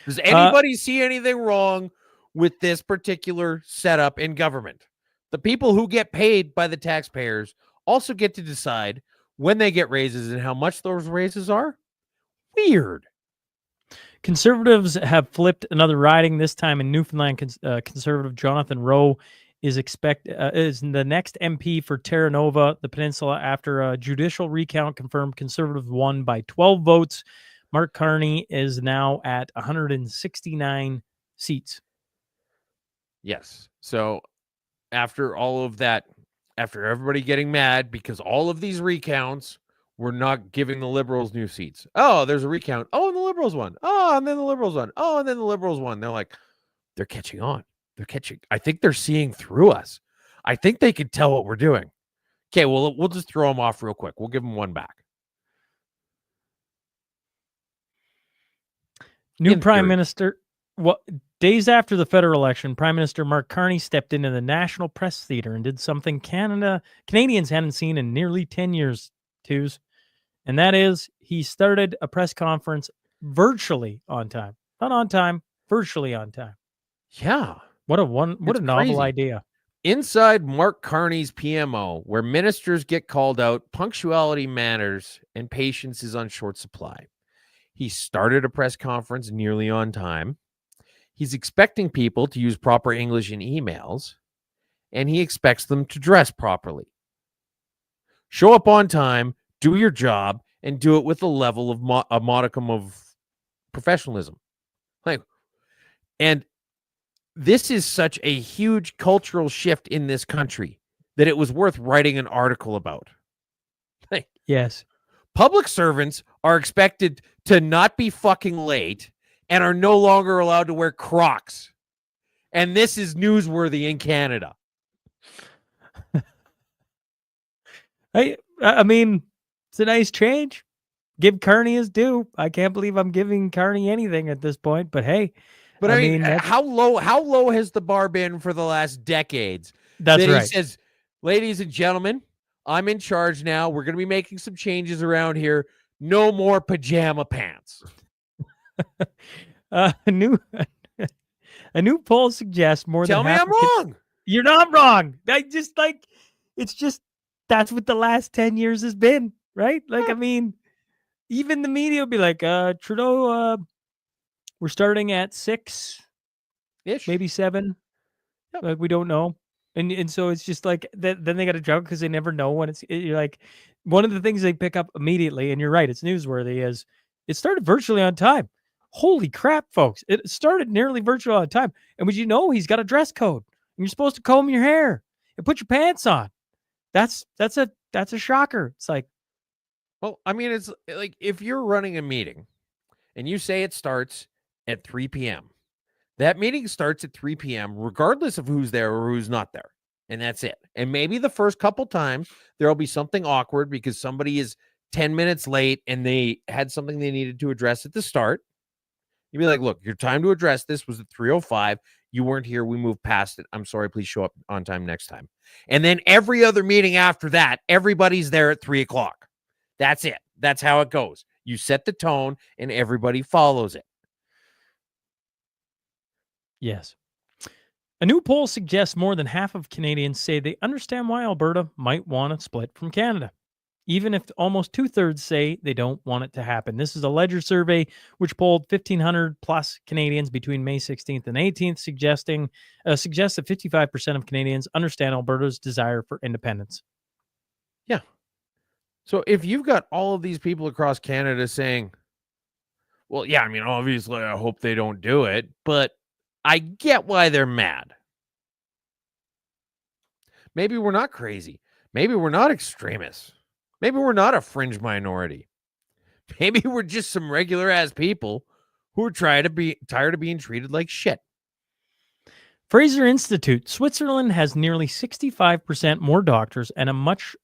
Does anybody see anything wrong with this particular setup in government? The people who get paid by the taxpayers also get to decide when they get raises and how much those raises are. Weird. Conservatives have flipped another riding, this time in Newfoundland. Conservative Jonathan Rowe is the next MP for Terra Nova, the peninsula, after a judicial recount confirmed Conservatives won by 12 votes. Mark Carney is now at 169 seats. Yes. So after all of that, after everybody getting mad because all of these recounts were not giving the Liberals new seats. Oh, there's a recount. Oh, and the Liberals won. Oh, and then the Liberals won. Oh, and then the Liberals won. They're like, they're catching on. I think they're seeing through us. I think they can tell what we're doing. Okay, well, we'll just throw them off real quick. We'll give them one back. New Prime Minister, days after the federal election, Prime Minister Mark Carney stepped into the National Press Theatre and did something Canadians hadn't seen in nearly 10 years, twos. And that is, he started a press conference virtually on time. Not on time, virtually on time. Yeah. What a novel idea. Inside Mark Carney's PMO, where ministers get called out, punctuality matters and patience is on short supply. He started a press conference nearly on time. He's expecting people to use proper English in emails, and he expects them to dress properly. Show up on time, do your job, and do it with a level of a modicum of professionalism. And this is such a huge cultural shift in this country that it was worth writing an article about. Yes. Public servants are expected to not be fucking late and are no longer allowed to wear Crocs. And this is newsworthy in Canada. I mean, it's a nice change. Give Carney his due. I can't believe I'm giving Carney anything at this point, but hey. But I mean how low has the bar been for the last decades? That's right. He says, ladies and gentlemen, I'm in charge now. We're going to be making some changes around here. No more pajama pants. A new poll suggests more Tell than me half. I'm wrong. You're not wrong. It's just that's what the last 10 years has been, right? I mean, even the media will be like, Trudeau, we're starting at 6-ish, maybe 7. Yep. Like, we don't know. And so it's just like that. Then they got to juggle because they never know when you're like, one of the things they pick up immediately, and you're right, it's newsworthy, is it started virtually on time. Holy crap, folks. It started nearly virtually on time. And would you know he's got a dress code and you're supposed to comb your hair and put your pants on. That's a shocker. It's like, well, I mean, it's like if you're running a meeting and you say it starts at 3 p.m., that meeting starts at 3 p.m. regardless of who's there or who's not there. And that's it. And maybe the first couple times there'll be something awkward because somebody is 10 minutes late and they had something they needed to address at the start. You'd be like, look, your time to address this was at 3:05. You weren't here. We moved past it. I'm sorry. Please show up on time next time. And then every other meeting after that, everybody's there at 3 o'clock. That's it. That's how it goes. You set the tone and everybody follows it. Yes. A new poll suggests more than half of Canadians say they understand why Alberta might want to split from Canada, even if almost 2/3 say they don't want it to happen. This is a Ledger survey which polled 1,500 plus Canadians between May 16th and 18th, suggests that 55% of Canadians understand Alberta's desire for independence. Yeah. So if you've got all of these people across Canada saying, Well, yeah, I mean, obviously, I hope they don't do it, but I get why they're mad. Maybe we're not crazy. Maybe we're not extremists. Maybe we're not a fringe minority. Maybe we're just some regular ass people who are tired of being treated like shit. Fraser Institute. Switzerland has nearly 65% more doctors and a much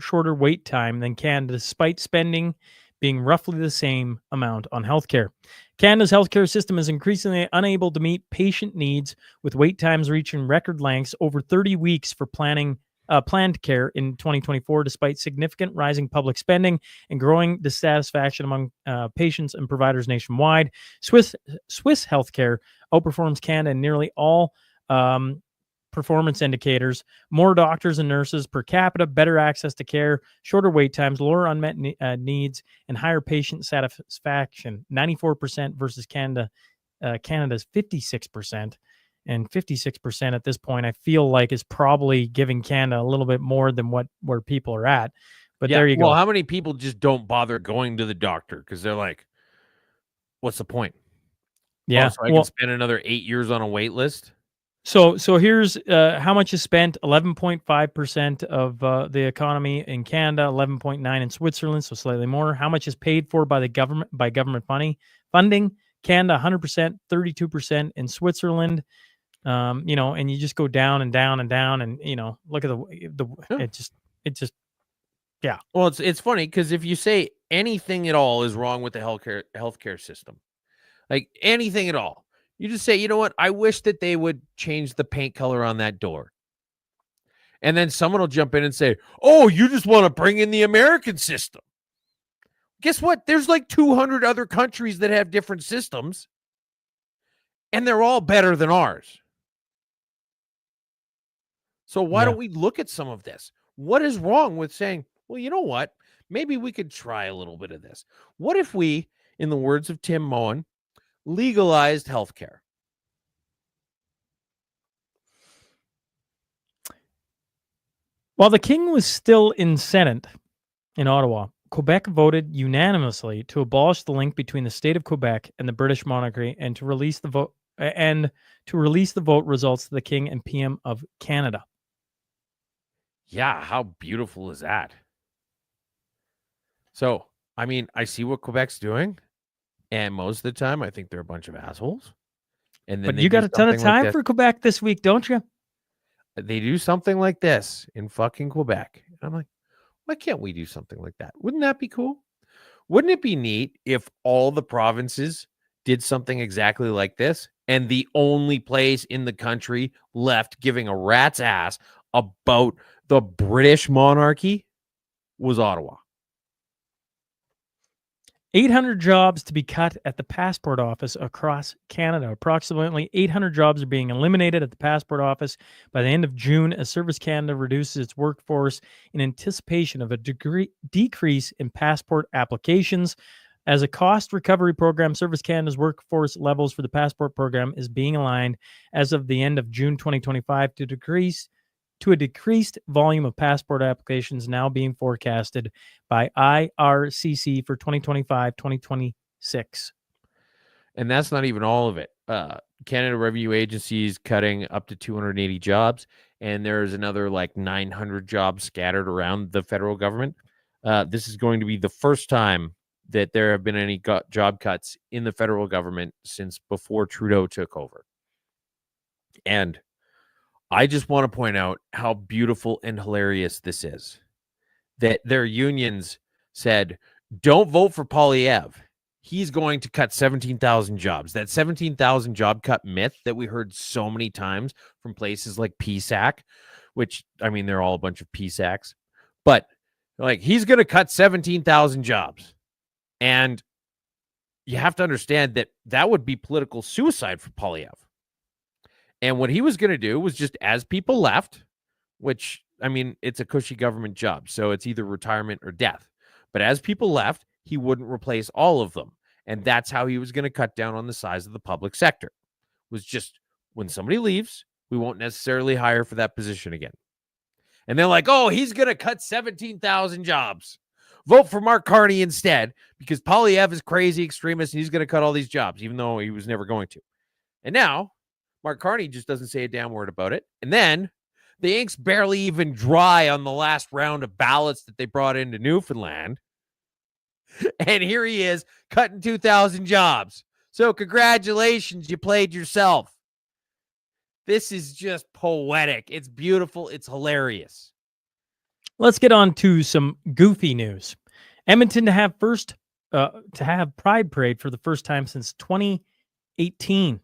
shorter wait time than Canada, despite spending being roughly the same amount on healthcare. Canada's healthcare system is increasingly unable to meet patient needs, with wait times reaching record lengths over 30 weeks for planned care in 2024, despite significant rising public spending and growing dissatisfaction among patients and providers nationwide. Swiss healthcare outperforms Canada in nearly all performance indicators: more doctors and nurses per capita, better access to care, shorter wait times, lower unmet needs, and higher patient satisfaction. 94% versus Canada's 56%. And 56% at this point, I feel like, is probably giving Canada a little bit more than where people are at. But there you go. Well, how many people just don't bother going to the doctor because they're like, what's the point? Yeah. So I can spend another 8 years on a wait list? So here's how much is spent: 11.5% of the economy in Canada, 11.9 in Switzerland, so slightly more. How much is paid for by the government funding? Canada 100%, 32% in Switzerland. And you just go down and down and down, and look at it just yeah. Well, it's funny because if you say anything at all is wrong with the healthcare system, like anything at all, you just say, you know what? I wish that they would change the paint color on that door. And then someone will jump in and say, oh, you just want to bring in the American system. Guess what? There's like 200 other countries that have different systems, and they're all better than ours. So why don't we look at some of this? What is wrong with saying, well, you know what? Maybe we could try a little bit of this. What if we, in the words of Tim Moen, legalized healthcare? While the king was still in Senate in Ottawa, Quebec voted unanimously to abolish the link between the state of Quebec and the British monarchy, and to release the vote results to the king and PM of Canada. Yeah, how beautiful is that? So, I mean, I see what Quebec's doing, and most of the time, I think they're a bunch of assholes. And then but you got a ton of time for Quebec this week, don't you? They do something like this in fucking Quebec. And I'm like, why can't we do something like that? Wouldn't that be cool? Wouldn't it be neat if all the provinces did something exactly like this, and the only place in the country left giving a rat's ass about the British monarchy was Ottawa? 800 jobs to be cut at the passport office across Canada. Approximately 800 jobs are being eliminated at the passport office by the end of June, as Service Canada reduces its workforce in anticipation of a decrease in passport applications. As a cost recovery program, Service Canada's workforce levels for the passport program is being aligned as of the end of June 2025 to a decreased volume of passport applications now being forecasted by IRCC for 2025-2026. And that's not even all of it. Canada Revenue Agency is cutting up to 280 jobs, and there's another like 900 jobs scattered around the federal government. This is going to be the first time that there have been any job cuts in the federal government since before Trudeau took over. And I just want to point out how beautiful and hilarious this is, that their unions said, don't vote for Poilievre. He's going to cut 17,000 jobs. That 17,000 job cut myth that we heard so many times from places like PSAC, which, I mean, they're all a bunch of PSACs, but like, he's going to cut 17,000 jobs. And you have to understand that that would be political suicide for Poilievre. And what he was going to do was, just as people left, which, I mean, it's a cushy government job, so it's either retirement or death. But as people left, he wouldn't replace all of them. And that's how he was going to cut down on the size of the public sector. Was just, when somebody leaves, we won't necessarily hire for that position again. And they're like, oh, he's going to cut 17,000 jobs. Vote for Mark Carney instead, because Polyev is crazy extremist and he's going to cut all these jobs, even though he was never going to. And now Mark Carney just doesn't say a damn word about it. And then the ink's barely even dry on the last round of ballots that they brought into Newfoundland. And here he is cutting 2,000 jobs. So congratulations, you played yourself. This is just poetic. It's beautiful. It's hilarious. Let's get on to some goofy news. Edmonton to have Pride Parade for the first time since 2018.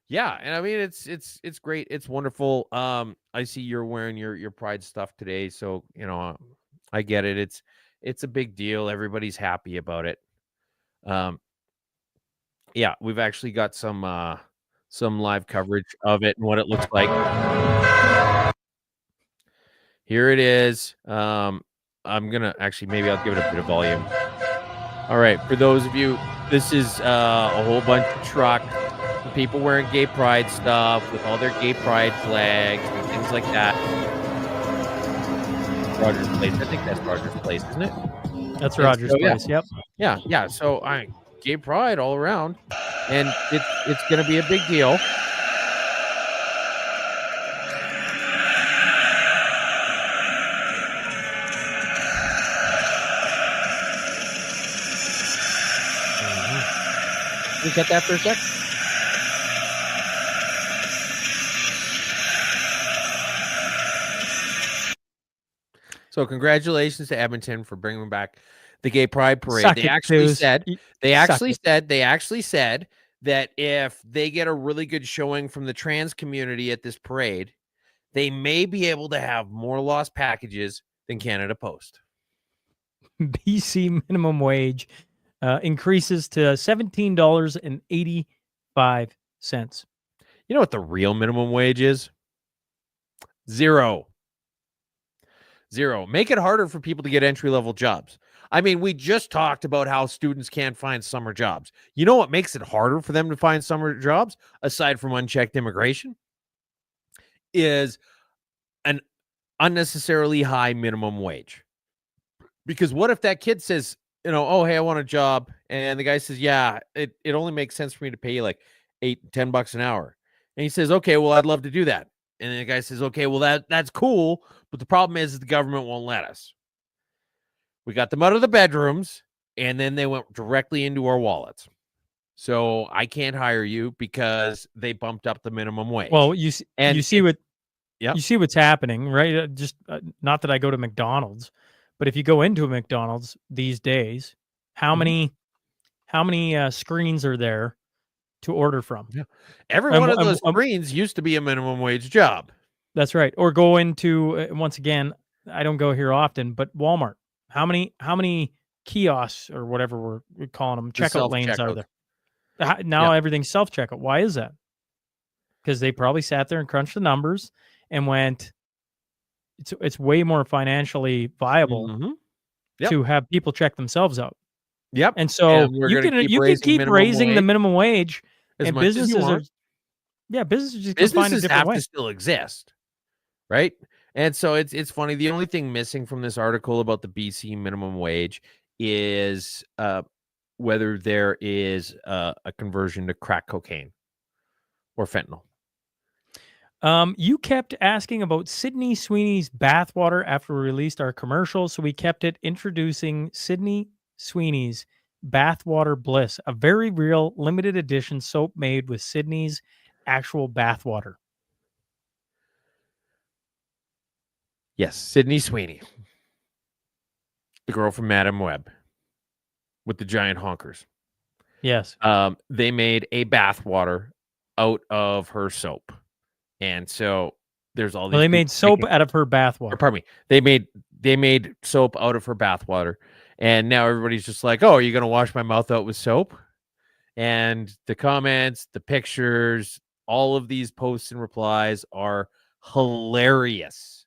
Yeah, and I mean it's great. It's wonderful. I see you're wearing your Pride stuff today, so I get it. It's a big deal. Everybody's happy about it. Yeah, we've actually got some live coverage of it and what it looks like. Here it is. I'm gonna maybe I'll give it a bit of volume. All right, for those of you, this is a whole bunch of trucks, people wearing gay pride stuff with all their gay pride flags and things like that. Rogers Place, I think that's Rogers Place, isn't it? That's Rogers Place. Yep. Yeah. So gay pride all around, and it's gonna be a big deal. Can you cut that for a sec? So congratulations to Edmonton for bringing back the Gay Pride Parade. They actually said that if they get a really good showing from the trans community at this parade, they may be able to have more lost packages than Canada Post. BC minimum wage increases to $17.85. You know what the real minimum wage is? Zero. Make it harder for people to get entry-level jobs. I mean, we just talked about how students can't find summer jobs. You know what makes it harder for them to find summer jobs, aside from unchecked immigration, is an unnecessarily high minimum wage. Because what if that kid says, oh, hey, I want a job. And the guy says, yeah, it only makes sense for me to pay you like $8-10 an hour. And he says, okay, well, I'd love to do that. And then the guy says, okay, well, that's cool. But the problem is the government won't let us. We got them out of the bedrooms, and then they went directly into our wallets. So I can't hire you because they bumped up the minimum wage. Well, you see what's happening, right? Not that I go to McDonald's, but if you go into a McDonald's these days, how many screens are there to order from? Yeah. Every one of those screens used to be a minimum wage job. That's right. Or go into once again, I don't go here often, but Walmart. How many kiosks or whatever we're calling them, checkout lanes are there? Now everything's self-checkout. Why is that? Because they probably sat there and crunched the numbers and went, it's way more financially viable to have people check themselves out. Yep. And so you can keep raising the minimum wage, and businesses businesses have to still exist, right? And so it's funny. The only thing missing from this article about the BC minimum wage is whether there is a conversion to crack cocaine or fentanyl. You kept asking about Sydney Sweeney's bathwater after we released our commercial, so we kept it introducing Sydney Sweeney's Bathwater Bliss, a very real limited edition soap made with Sydney's actual bathwater. Yes, Sydney Sweeney, the girl from Madam Web with the giant honkers. Yes. They made a bathwater out of her soap. And so there's all these. Well, they made soap out of her bathwater. Pardon me. They made soap out of her bathwater. And now everybody's just like, oh, are you going to wash my mouth out with soap? And the comments, the pictures, all of these posts and replies are hilarious.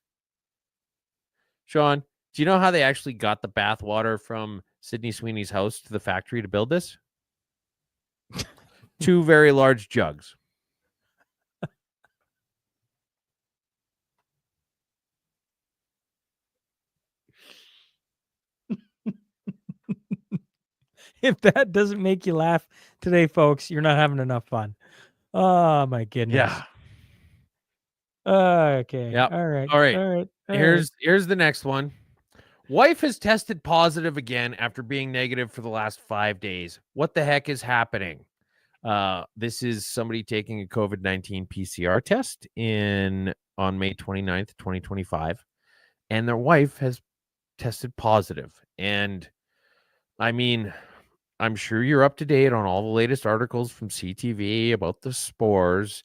Sean, do you know how they actually got the bathwater from Sydney Sweeney's house to the factory to build this? 2 very large jugs. If that doesn't make you laugh today, folks, you're not having enough fun. Oh my goodness. Yeah. Okay. Yep. All right. All right. All right. All right. Here's the next one. Wife has tested positive again after being negative for the last 5 days. What the heck is happening? This is somebody taking a COVID-19 PCR test on May 29th, 2025, and their wife has tested positive. And I mean, I'm sure you're up to date on all the latest articles from CTV about the spores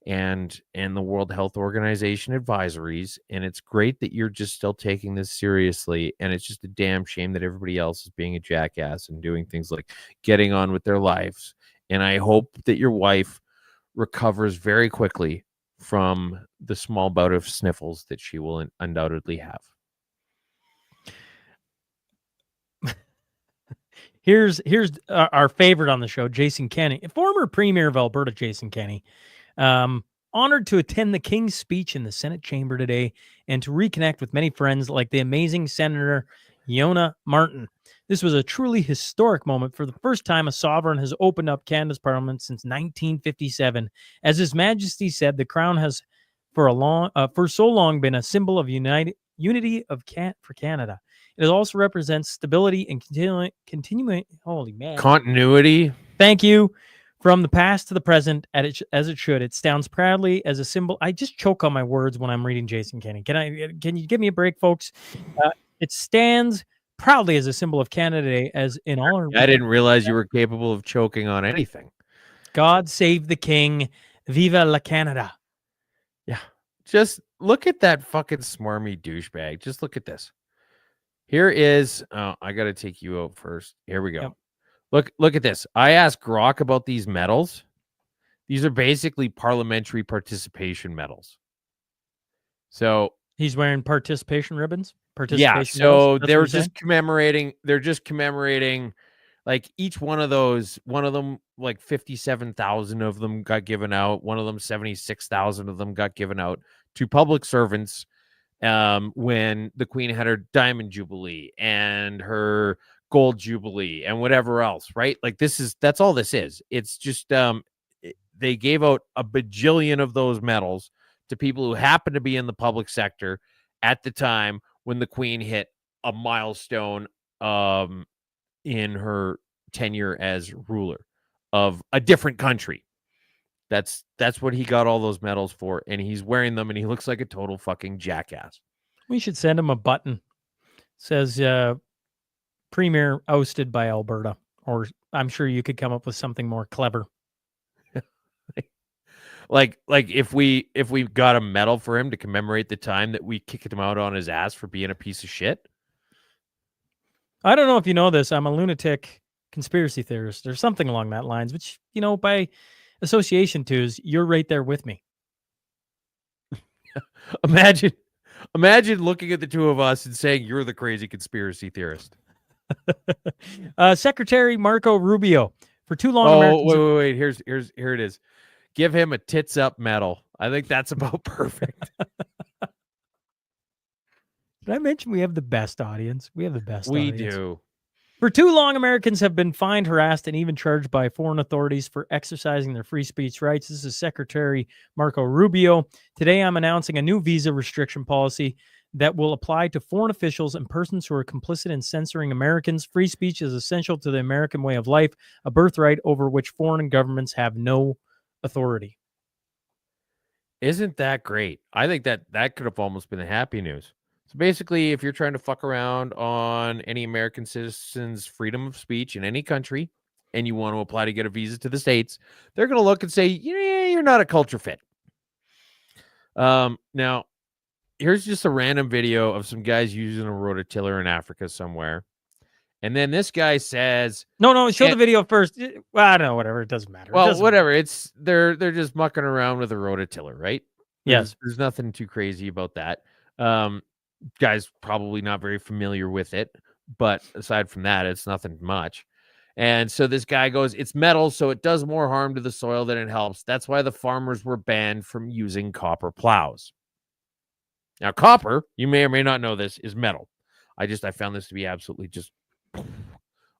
and the World Health Organization advisories, and it's great that you're just still taking this seriously, and it's just a damn shame that everybody else is being a jackass and doing things like getting on with their lives. And I hope that your wife recovers very quickly from the small bout of sniffles that she will undoubtedly have. Here's our favorite on the show, Jason Kenney, former Premier of Alberta, Jason Kenney, honored to attend the King's speech in the Senate chamber today and to reconnect with many friends like the amazing Senator Yona Martin. This was a truly historic moment. For the first time, a sovereign has opened up Canada's parliament since 1957. As His Majesty said, the crown has for so long been a symbol of unity for Canada. It also represents stability and continuing. Holy man! Continuity. Thank you. From the past to the present, as it should. It stands proudly as a symbol. I just choke on my words when I'm reading Jason Kenney. Can you give me a break, folks? It stands proudly as a symbol of Canada Day, as in all our. I didn't realize you were capable of choking on anything. God save the King. Viva la Canada. Yeah. Just look at that fucking smarmy douchebag. Just look at this. Here is, I got to take you out first. Here we go. Yep. Look at this. I asked Grok about these medals. These are basically parliamentary participation medals. So he's wearing participation ribbons. Yeah. So they're just commemorating. They're just commemorating, like each one of those. One of them, like 57,000 of them got given out. One of them, 76,000 of them got given out to public servants. When the Queen had her Diamond Jubilee and her Gold Jubilee and whatever else, right? Like that's all this is. It's just they gave out a bajillion of those medals to people who happen to be in the public sector at the time when the Queen hit a milestone in her tenure as ruler of a different country. That's what he got all those medals for, and he's wearing them, and he looks like a total fucking jackass. We should send him a button. Says Premier ousted by Alberta, or I'm sure you could come up with something more clever. like if we got a medal for him to commemorate the time that we kicked him out on his ass for being a piece of shit. I don't know if you know this. I'm a lunatic conspiracy theorist or something along that lines, which, by association twos, you're right there with me. Imagine looking at the two of us and saying you're the crazy conspiracy theorist. Secretary Marco Rubio, for too long. Wait. Here it is. Give him a tits up medal. I think that's about perfect. Did I mention we have the best audience? We have the best audience. We do. For too long, Americans have been fined, harassed, and even charged by foreign authorities for exercising their free speech rights. This is Secretary Marco Rubio. Today, I'm announcing a new visa restriction policy that will apply to foreign officials and persons who are complicit in censoring Americans. Free speech is essential to the American way of life, a birthright over which foreign governments have no authority. Isn't that great? I think that could have almost been the happy news. So basically, if you're trying to fuck around on any American citizen's freedom of speech in any country and you want to apply to get a visa to the States, they're going to look and say, yeah, you're not a culture fit. Now, here's just a random video of some guys using a rototiller in Africa somewhere. And then this guy says, No, show the video first. Well, I don't know, whatever. It doesn't matter. Well, whatever. They're just mucking around with a rototiller, right? Yes. There's nothing too crazy about that. Guy's probably not very familiar with it, but aside from that, it's nothing much. And so this guy goes, it's metal, so it does more harm to the soil than it helps. That's why the farmers were banned from using copper plows. Now, copper, you may or may not know this, is metal. I found this to be absolutely just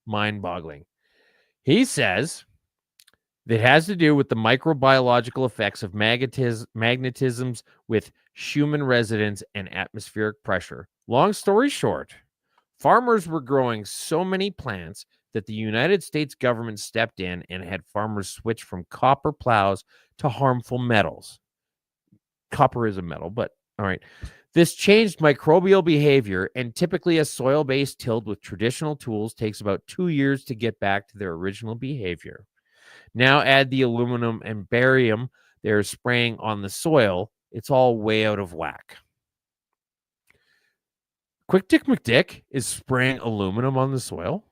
mind-boggling. He says that has to do with the microbiological effects of magnetisms with Schumann resonance and atmospheric pressure. Long story short, farmers were growing so many plants that the United States government stepped in and had farmers switch from copper plows to harmful metals. Copper is a metal, but all right. This changed microbial behavior, and typically a soil-based tilled with traditional tools takes about 2 years to get back to their original behavior. Now add the aluminum and barium they're spraying on the soil. It's all way out of whack. Quick Dick McDick is spraying aluminum on the soil.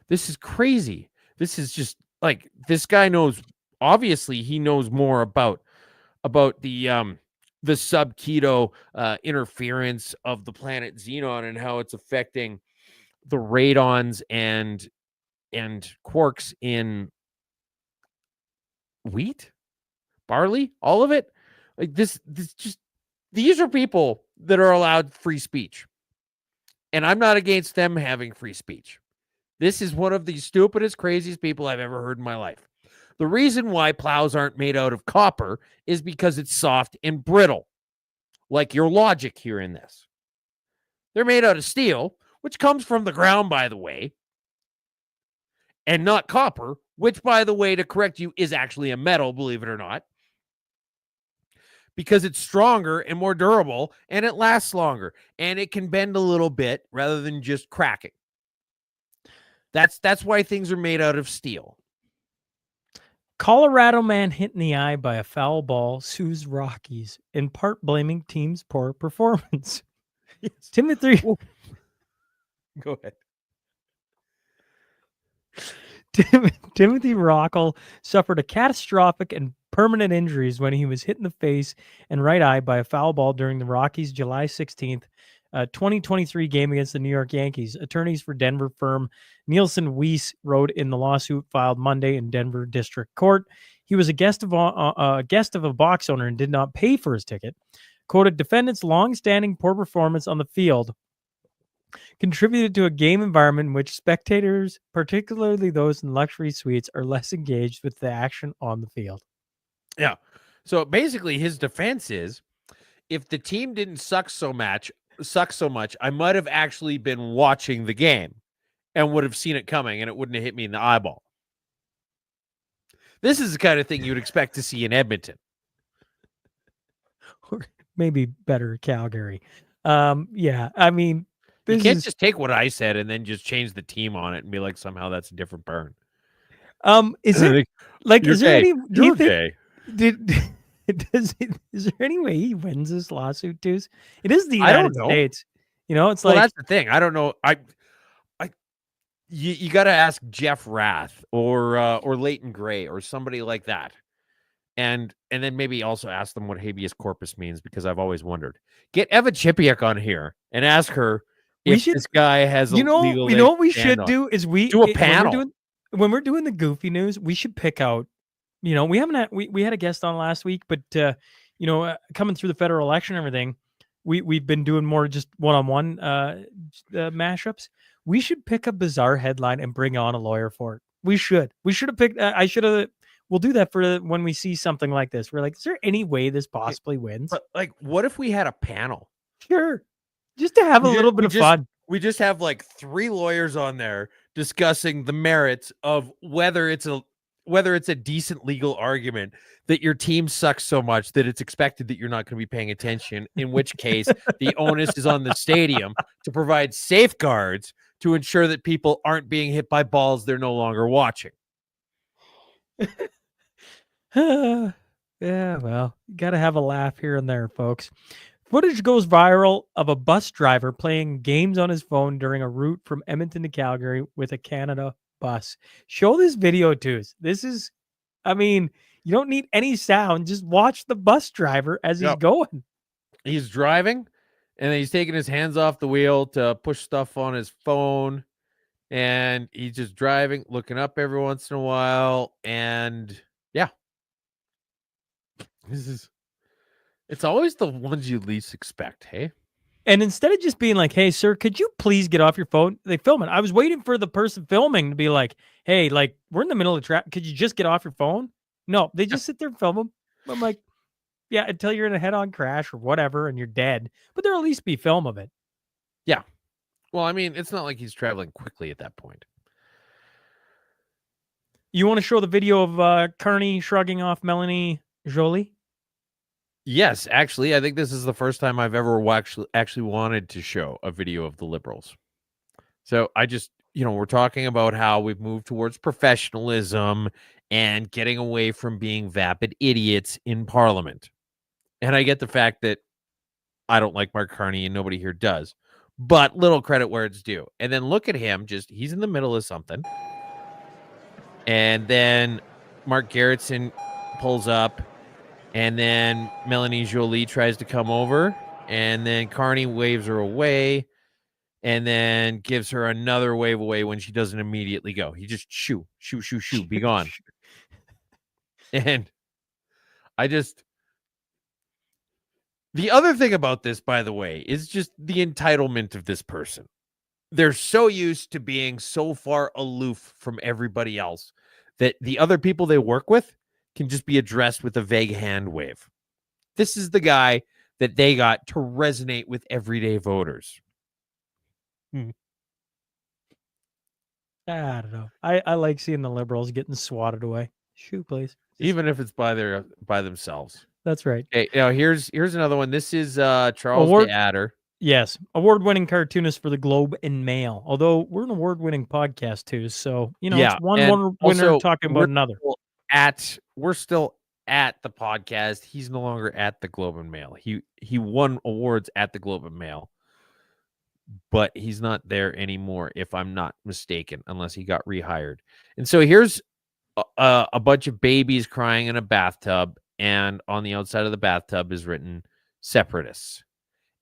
This is crazy. This is just like, this guy knows, obviously he knows more about the sub-keto interference of the planet Xenon and how it's affecting the radons and quarks in wheat, barley, all of it. Like this just, these are people that are allowed free speech. And I'm not against them having free speech. This is one of the stupidest, craziest people I've ever heard in my life. The reason why plows aren't made out of copper is because it's soft and brittle, like your logic here in this. They're made out of steel, which comes from the ground, by the way, and not copper, which, by the way, to correct you, is actually a metal, believe it or not, because it's stronger and more durable, and it lasts longer, and it can bend a little bit rather than just cracking. That's why things are made out of steel. Colorado man hit in the eye by a foul ball sues Rockies, in part blaming team's poor performance. Yes. Timothy Go ahead. Timothy Rockall suffered a catastrophic and permanent injuries when he was hit in the face and right eye by a foul ball during the Rockies' July 16th, 2023 game against the New York Yankees. Attorneys for Denver firm Nielsen Weiss wrote in the lawsuit filed Monday in Denver District Court. He was a guest of a box owner and did not pay for his ticket. Quoted, defendant's long-standing poor performance on the field contributed to a game environment in which spectators, particularly those in luxury suites, are less engaged with the action on the field. Yeah. So basically his defense is, if the team didn't suck so much, I might have actually been watching the game and would have seen it coming and it wouldn't have hit me in the eyeball. This is the kind of thing you'd expect to see in Edmonton. Or maybe better Calgary. Yeah, I mean, you can't just take what I said and then just change the team on it and be like, somehow that's a different burn. Is it like, is there any, do you think, is there any way he wins this lawsuit, dudes? It is the United States. You know, it's well, like, that's the thing. I don't know. You got to ask Jeff Rath or Leighton Gray or somebody like that. And then maybe also ask them what habeas corpus means, because I've always wondered. Get Eva Chipiuk on here and ask her if this guy has a legal leg. You know what we should do is do a panel. When we're doing the goofy news, we should pick out, you know, we haven't had, we had a guest on last week, but you know, coming through the federal election and everything, we've been doing more just one-on-one mashups. We should pick a bizarre headline and bring on a lawyer for it. We should have picked, we'll do that for when we see something like this. We're like, is there any way this possibly wins? But like, what if we had a panel? Sure. Just to have a little bit of fun. We just have like 3 lawyers on there discussing the merits of whether it's a decent legal argument that your team sucks so much that it's expected that you're not going to be paying attention, in which case the onus is on the stadium to provide safeguards to ensure that people aren't being hit by balls they're no longer watching. Yeah, well, you got to have a laugh here and there, folks. Footage goes viral of a bus driver playing games on his phone during a route from Edmonton to Calgary with a Canada bus. Show this video, too. This is, I mean, you don't need any sound. Just watch the bus driver as he's going. He's driving, and then he's taking his hands off the wheel to push stuff on his phone. And he's just driving, looking up every once in a while. And yeah, it's always the ones you least expect. Hey, And instead of just being like, "Hey, sir, could you please get off your phone?" They film it. I was waiting for the person filming to be like, "Hey, like we're in the middle of traffic. Could you just get off your phone?" No, they just sit there and film them. I'm like, yeah, until you're in a head-on crash or whatever and you're dead. But there'll at least be film of it. Yeah. Well, I mean, it's not like he's traveling quickly at that point. You want to show the video of Carney shrugging off Melanie Jolie? Yes, actually, I think this is the first time I've ever actually wanted to show a video of the Liberals. So I just, we're talking about how we've moved towards professionalism and getting away from being vapid idiots in Parliament. And I get the fact that I don't like Mark Carney and nobody here does, but little credit where it's due. And then look at him, he's in the middle of something. And then Mark Garrettson pulls up, and then Melanie Jolie tries to come over, and then Carney waves her away, and then gives her another wave away when she doesn't immediately go. He just shoo, be gone. And the other thing about this, by the way, is just the entitlement of this person. They're so used to being so far aloof from everybody else that the other people they work with can just be addressed with a vague hand wave. This is the guy that they got to resonate with everyday voters. I don't know. I like seeing the Liberals getting swatted away. Shoot, please. Even if it's by themselves. That's right. Okay, now here's another one. This is Charles the Adder. Yes, award-winning cartoonist for the Globe and Mail. Although we're an award-winning podcast too, so it's one winner talking about another. We're still at the podcast. He's no longer at the Globe and Mail. He won awards at the Globe and Mail, but he's not there anymore, if I'm not mistaken, unless he got rehired. And so here's a bunch of babies crying in a bathtub, and on the outside of the bathtub is written "Separatists."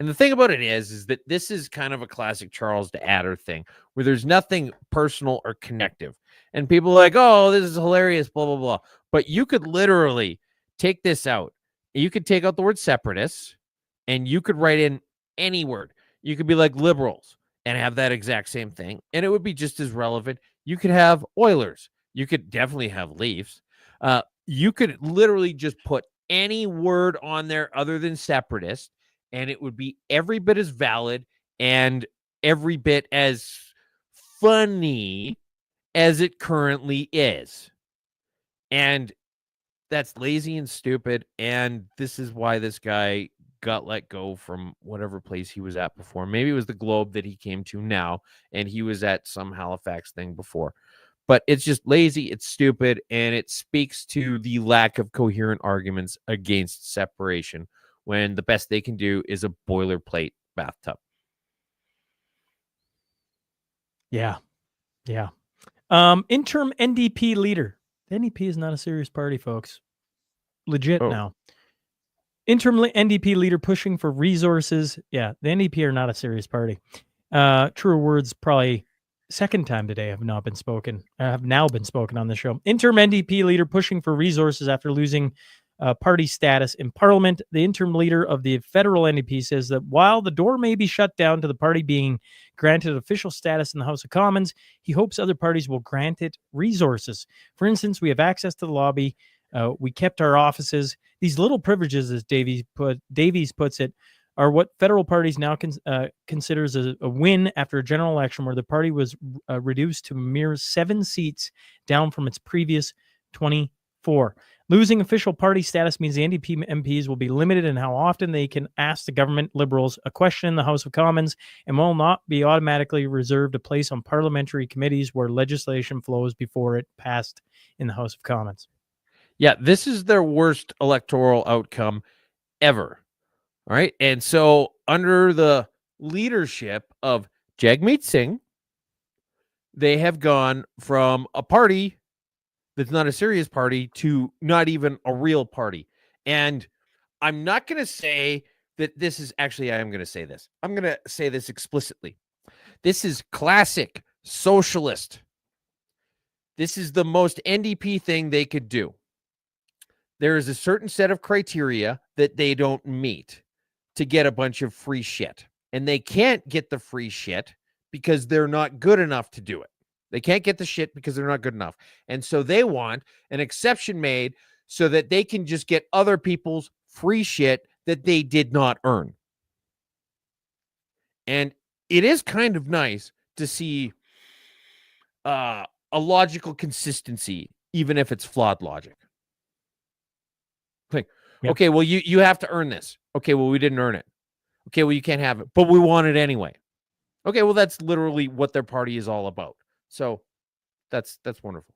And the thing about it is that this is kind of a classic Charles the Adder thing, where there's nothing personal or connective. And people are like, "Oh, this is hilarious, blah, blah, blah." But you could literally take this out. You could take out the word separatists, and you could write in any word. You could be like liberals and have that exact same thing, and it would be just as relevant. You could have Oilers. You could definitely have Leafs. You could literally just put any word on there other than separatist, and it would be every bit as valid and every bit as funny as it currently is. And that's lazy and stupid, and this is why this guy got let go from whatever place he was at before. Maybe it was the Globe that he came to now, and he was at some Halifax thing before. But it's just lazy, it's stupid, and it speaks to the lack of coherent arguments against separation when the best they can do is a boilerplate bathtub. Yeah. Interim NDP leader. The NDP is not a serious party, folks. Legit now. Interim NDP leader pushing for resources. Yeah, the NDP are not a serious party. Truer words probably second time today have now been spoken on the show. Interim NDP leader pushing for resources after losing party status in Parliament. The interim leader of the federal NDP says that while the door may be shut down to the party being granted official status in the House of Commons, he hopes other parties will grant it resources. For instance, we have access to the lobby. We kept our offices. These little privileges, as Davies puts it, are what federal parties now considers a win after a general election where the party was reduced to mere 7 seats, down from its previous 24. Losing official party status means the NDP MPs will be limited in how often they can ask the government Liberals a question in the House of Commons and will not be automatically reserved a place on parliamentary committees where legislation flows before it passed in the House of Commons. Yeah, this is their worst electoral outcome ever. All right. And so under the leadership of Jagmeet Singh, they have gone from a party that's not a serious party to not even a real party. And I'm not going to say that this is actually, I am going to say this. I'm going to say this explicitly. This is classic socialist. This is the most NDP thing they could do. There is a certain set of criteria that they don't meet to get a bunch of free shit. and they can't get the free shit because they're not good enough to do it. They can't get the shit because they're not good enough. And so they want an exception made so that they can just get other people's free shit that they did not earn. And it is kind of nice to see a logical consistency, even if it's flawed logic. Like, Yep. okay, well, you have to earn this. Okay, well, we didn't earn it. Okay, well, you can't have it, but we want it anyway. Okay, well, that's literally what their party is all about. So that's wonderful.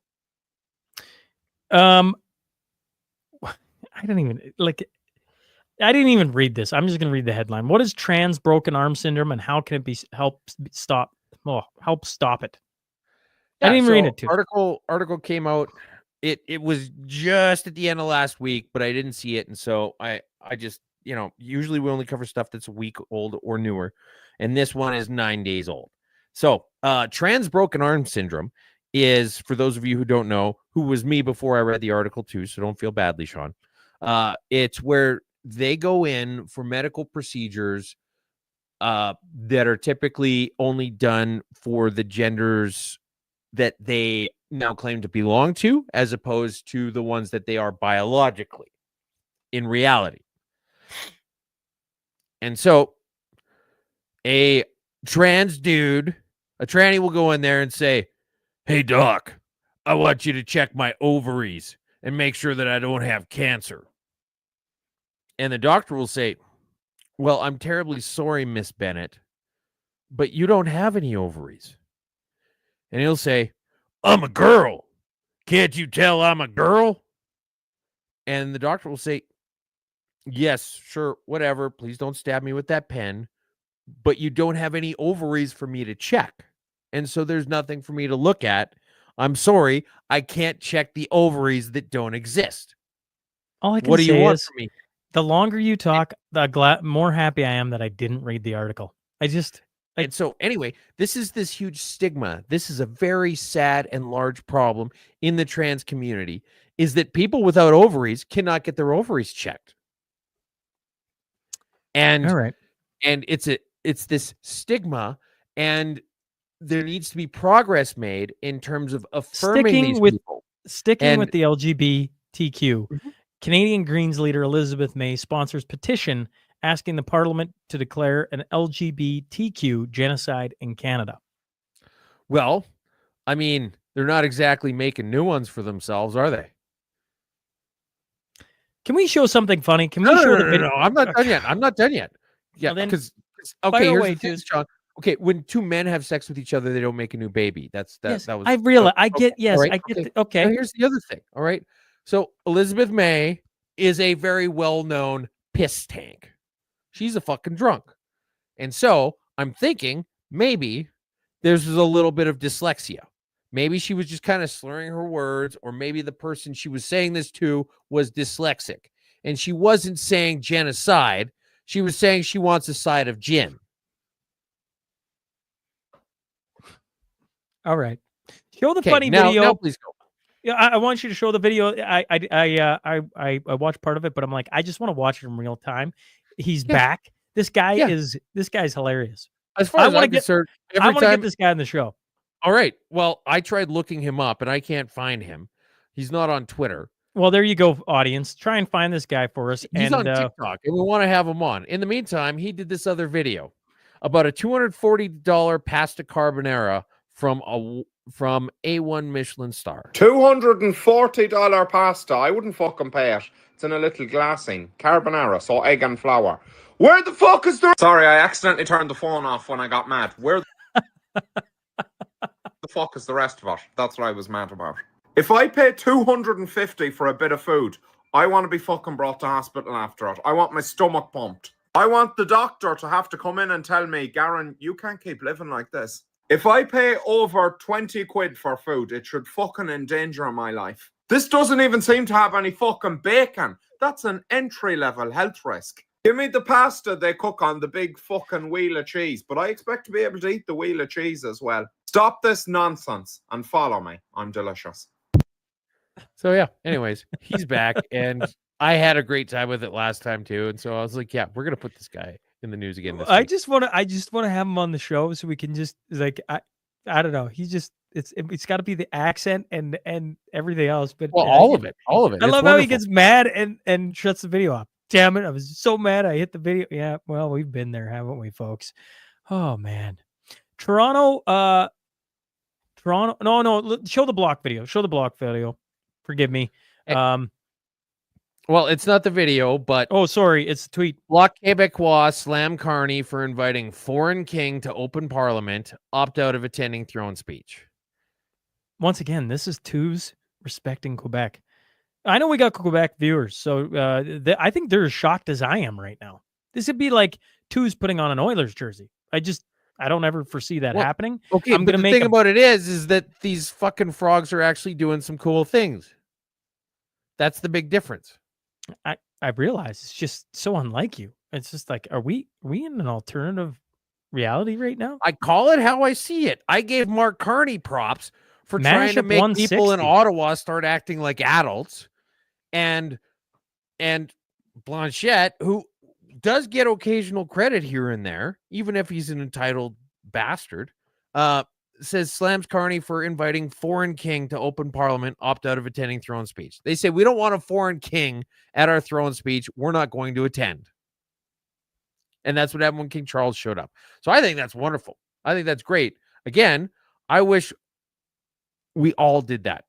I didn't even read this. I'm just going to read the headline. What is trans broken arm syndrome and how can it be help stop it? I didn't even read it too. Article came out. It was just at the end of last week, but I didn't see it, and so I just, usually we only cover stuff that's a week old or newer, and this one is 9 days old. So trans broken arm syndrome is, for those of you who don't know, who was me before I read the article too, so don't feel badly, Sean. It's where they go in for medical procedures that are typically only done for the genders that they now claim to belong to, as opposed to the ones that they are biologically in reality. And so a trans dude, a tranny, will go in there and say, "Hey, doc, I want you to check my ovaries and make sure that I don't have cancer." And the doctor will say, "Well, I'm terribly sorry, Miss Bennett, but you don't have any ovaries." And he'll say, "I'm a girl. Can't you tell I'm a girl?" And the doctor will say, "Yes, sure, whatever. Please don't stab me with that pen. But you don't have any ovaries for me to check. And so there's nothing for me to look at. I'm sorry, I can't check the ovaries that don't exist. All I can What do you say want is, from me?" the longer you talk, the more happy I am that I didn't read the article. And so anyway, this is this huge stigma. This is a very sad and large problem in the trans community, is that people without ovaries cannot get their ovaries checked. And all right. And it's this stigma, and there needs to be progress made in terms of affirming these people. Sticking with And- the LGBTQ, Mhm. Canadian Greens leader Elizabeth May sponsors petition asking the Parliament to declare an LGBTQ genocide in Canada. Well, I mean, they're not exactly making new ones for themselves, are they? Can we show something funny? Can we show the video? No, I'm not done yet. I'm not done yet. Yeah, Well, then, because fire here's away, the thing, dude. Sean. Okay, when two men have sex with each other, they don't make a new baby. That Yes, was. I realize. I okay, get. Yes, all right, I get. okay. Okay. Now here's the other thing. All right, so Elizabeth May is a very well-known piss tank. She's a fucking drunk, and so I'm thinking maybe there's a little bit of dyslexia. Maybe she was just kind of slurring her words, or maybe the person she was saying this to was dyslexic, and she wasn't saying genocide. She was saying she wants a side of gin. All right. Show the Okay, funny now video. please go. Yeah, I want you to show the video. I watched part of it, but I'm like, I just want to watch it in real time. He's back. This guy's hilarious. As far as I'm concerned, I want to get this guy on the show. All right. Well, I tried looking him up and I can't find him. He's not on Twitter. Well, there you go, audience. Try and find this guy for us. He's on TikTok, and we want to have him on. In the meantime, he did this other video about a $240 pasta carbonara from A1 Michelin star. $240 pasta. I wouldn't fucking pay it. It's in a little glassing. Carbonara, so egg and flour. Where the fuck is the... Sorry, I accidentally turned the phone off when I got mad. Where the fuck is the rest of it? That's what I was mad about. If I pay $250 for a bit of food, I want to be fucking brought to hospital after it. I want my stomach pumped. I want the doctor to have to come in and tell me, Garen, you can't keep living like this. If I pay over 20 quid for food, it should fucking endanger my life. This doesn't even seem to have any fucking bacon. That's an entry-level health risk. Give me the pasta they cook on the big fucking wheel of cheese, but I expect to be able to eat the wheel of cheese as well. Stop this nonsense and follow me. I'm delicious. So yeah, anyways, he's back, and I had a great time with it last time too. And so I was like, yeah, we're going to put this guy in the news again this I week. just want to have him on the show so we can just like I don't know. He's just it's got to be the accent and everything else. But Well, all of it. I love how he gets mad and shuts the video off. Damn it! I was so mad. I hit the video. Yeah, well, we've been there, haven't we, folks? Oh man, Toronto. Toronto. No. Show the block video. Show the block video. Forgive me. Well, it's not the video, but Oh, sorry, it's the tweet. Bloc Québécois slam Carney for inviting foreign king to open parliament, opt out of attending throne speech. Once again, this is twos respecting Quebec. I know we got Quebec viewers, so I think they're as shocked as I am right now. This would be like twos putting on an Oilers jersey. I don't ever foresee that happening. Okay, but the thing about it is that these fucking frogs are actually doing some cool things. That's the big difference. I realize it's just so unlike you. It's just like, are we in an alternative reality right now? I call it how I see it. I gave Mark Carney props for trying to make people in Ottawa start acting like adults, and Blanchette, who does get occasional credit here and there, even if he's an entitled bastard, says slams Carney for inviting foreign king to open parliament, opt out of attending throne speech. They say, we don't want a foreign king at our throne speech. We're not going to attend. And that's what happened when King Charles showed up. So I think that's wonderful. I think that's great. Again, I wish we all did that.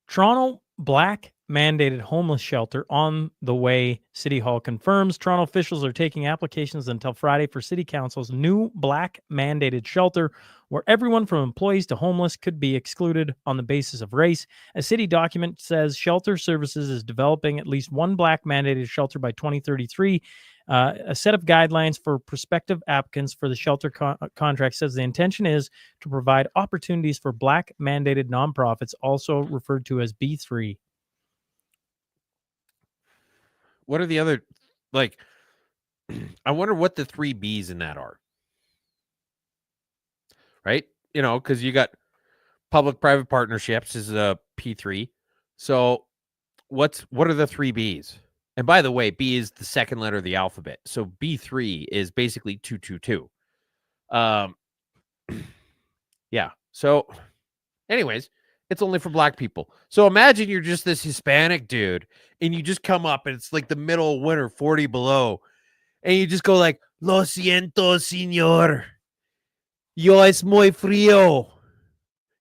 Toronto Black mandated homeless shelter on the way, City Hall confirms. Toronto officials are taking applications until Friday for City Council's new Black mandated shelter, where everyone from employees to homeless could be excluded on the basis of race. A city document says Shelter Services is developing at least one Black mandated shelter by 2033. A set of guidelines for prospective applicants for the shelter contract says the intention is to provide opportunities for Black mandated nonprofits, also referred to as B3. What are the other, like, I wonder what the 3 B's in that are. Right? You know, because you got public-private partnerships is a P3. So what are the 3 B's? And by the way, B is the second letter of the alphabet. So B3 is basically 222. Yeah. So anyways, it's only for Black people. So imagine you're just this Hispanic dude and you just come up and it's like the middle of winter, 40 below. And you just go like, lo siento, señor. Yo es muy frío.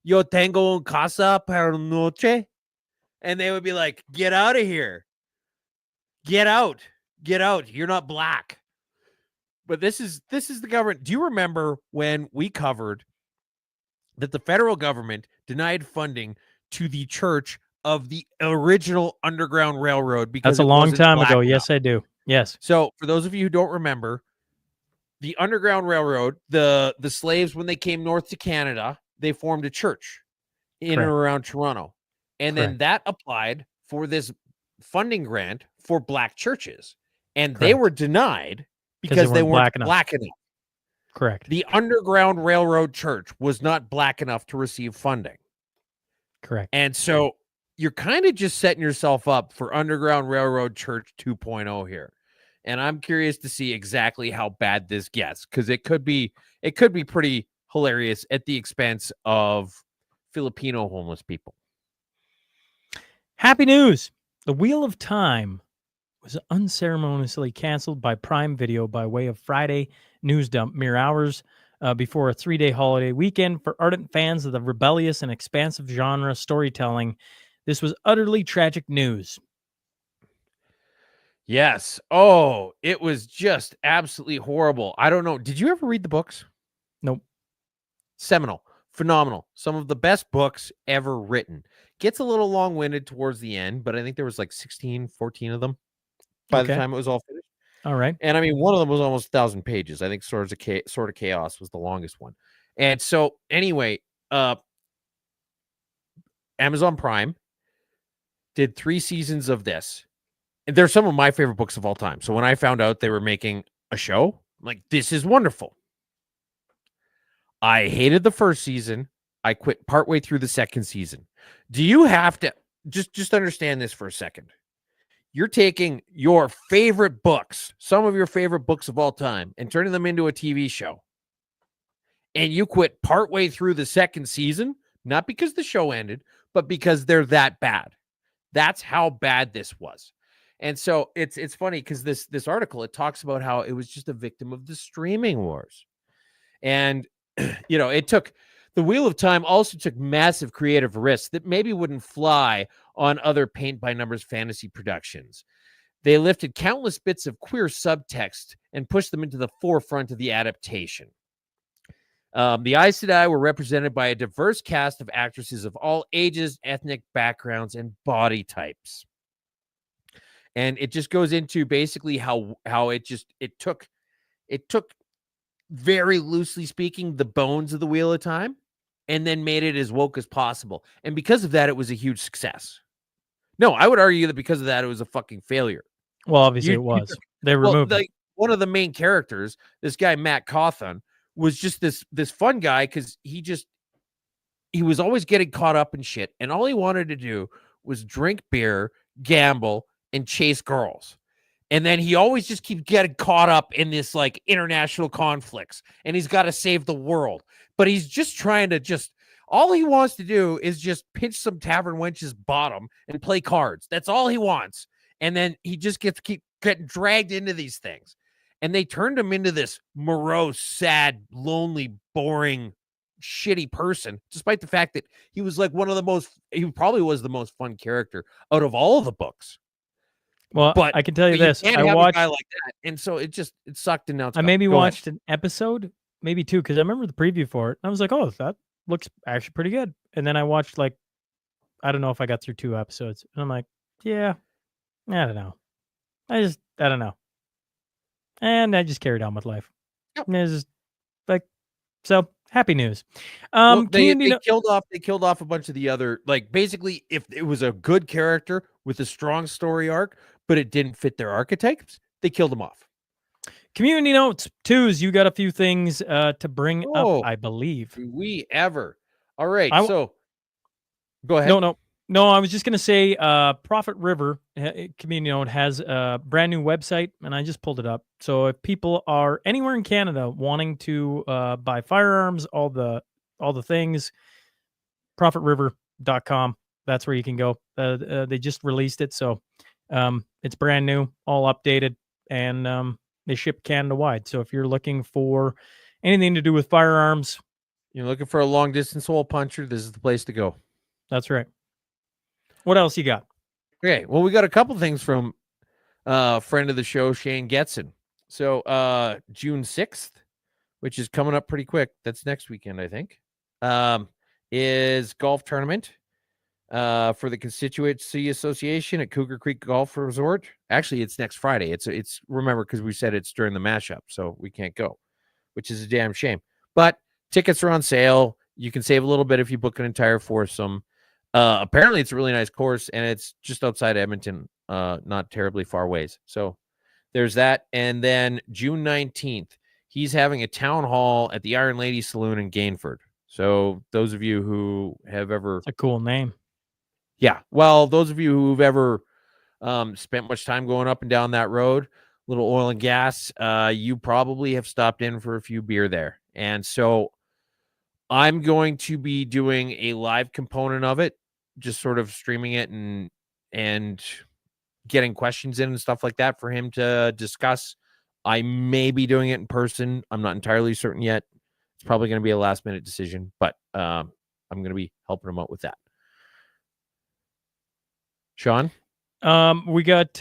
Yo tengo un casa para noche. And they would be like, get out of here. Get out. Get out. You're not Black. But this is the government. Do you remember when we covered that the federal government denied funding to the church of the original Underground Railroad because that's a long time ago? Yes, I do. Yes. So for those of you who don't remember, the Underground Railroad, the slaves, when they came north to Canada, they formed a church in and around Toronto. And then that applied for this funding grant for Black churches. And they were denied because they weren't black enough. Correct. The Underground Railroad Church was not Black enough to receive funding. Correct. And so you're kind of just setting yourself up for Underground Railroad Church 2.0 here. And I'm curious to see exactly how bad this gets, because it could be pretty hilarious at the expense of Filipino homeless people. Happy news. The Wheel of Time was unceremoniously canceled by Prime Video by way of Friday news dump, mere hours before a 3-day holiday weekend. For ardent fans of the rebellious and expansive genre storytelling, this was utterly tragic news. Yes. Oh, it was just absolutely horrible. I don't know. Did you ever read the books? Nope. Seminal. Phenomenal. Some of the best books ever written. Gets a little long-winded towards the end, but I think there was like 16, 14 of them by the time it was all finished. All right. And I mean, one of them was almost 1,000 pages. I think Sword of Chaos was the longest one. And so anyway, Amazon Prime did 3 seasons of this. And they're some of my favorite books of all time. So when I found out they were making a show, I'm like, this is wonderful. I hated the first season. I quit partway through the second season. Do you have to just understand this for a second? You're taking your favorite books, some of your favorite books of all time, and turning them into a TV show. And you quit partway through the second season, not because the show ended, but because they're that bad. That's how bad this was. And so it's funny because this article, it talks about how it was just a victim of the streaming wars. And it took the Wheel of Time also took massive creative risks that maybe wouldn't fly on other paint by numbers fantasy productions. They lifted countless bits of queer subtext and pushed them into the forefront of the adaptation. The Aes Sedai were represented by a diverse cast of actresses of all ages, ethnic backgrounds, and body types. And it just goes into basically how it took very loosely speaking the bones of the Wheel of Time and then made it as woke as possible. And because of that, it was a huge success. No, I would argue that because of that, it was a fucking failure. Well, obviously it was. They removed it. One of the main characters, this guy Matt Cawthon, was just this fun guy because he was always getting caught up in shit, and all he wanted to do was drink beer, gamble, and chase girls. And then he always just keeps getting caught up in this like international conflicts, and he's got to save the world. But he's just trying to all he wants to do is just pinch some tavern wench's bottom and play cards. That's all he wants. And then he just keep getting dragged into these things. And they turned him into this morose, sad, lonely, boring, shitty person, despite the fact that he was like he probably was the most fun character out of all of the books. Well, but I can tell you this. I watched a guy like that. And so it sucked. And now it's I maybe watched an episode, maybe two, because I remember the preview for it. And I was like, oh, that looks actually pretty good. And then I watched I don't know if I got through 2 episodes. And I'm like, yeah, I don't know. I don't know. And I just carried on with life. Yep. And it's just so happy news. They killed off a bunch of the other, basically, if it was a good character with a strong story arc, but it didn't fit their archetypes, they killed them off. Community notes, twos. You got a few things to bring up, I believe. Do we ever? All right. So go ahead. No, I was just going to say Prophet River Community Note has a brand new website, and I just pulled it up. So if people are anywhere in Canada wanting to buy firearms, all the things, prophetriver.com, that's where you can go. They just released it, so it's brand new, all updated, and they ship Canada wide. So if you're looking for anything to do with firearms, you're looking for a long distance hole puncher, this is the place to go. That's right. What else you got? Okay, well, we got a couple things from friend of the show, Shane Getson. So June 6th, which is coming up pretty quick. That's next weekend, I think, is golf tournament for the Constituency Association at Cougar Creek Golf Resort. Actually, it's next Friday. It's remember, because we said it's during the mashup, so we can't go, which is a damn shame. But tickets are on sale. You can save a little bit if you book an entire foursome. Apparently it's a really nice course, and it's just outside Edmonton, not terribly far ways. So there's that. And then June 19th, he's having a town hall at the Iron Lady Saloon in Gainford. So those of you who have ever... It's a cool name. Yeah. Well, those of you who've ever spent much time going up and down that road, little oil and gas, you probably have stopped in for a few beer there. And so I'm going to be doing a live component of it, just sort of streaming it and getting questions in and stuff like that for him to discuss. I may be doing it in person. I'm not entirely certain yet. It's probably going to be a last minute decision, but I'm going to be helping him out with that. Sean? We got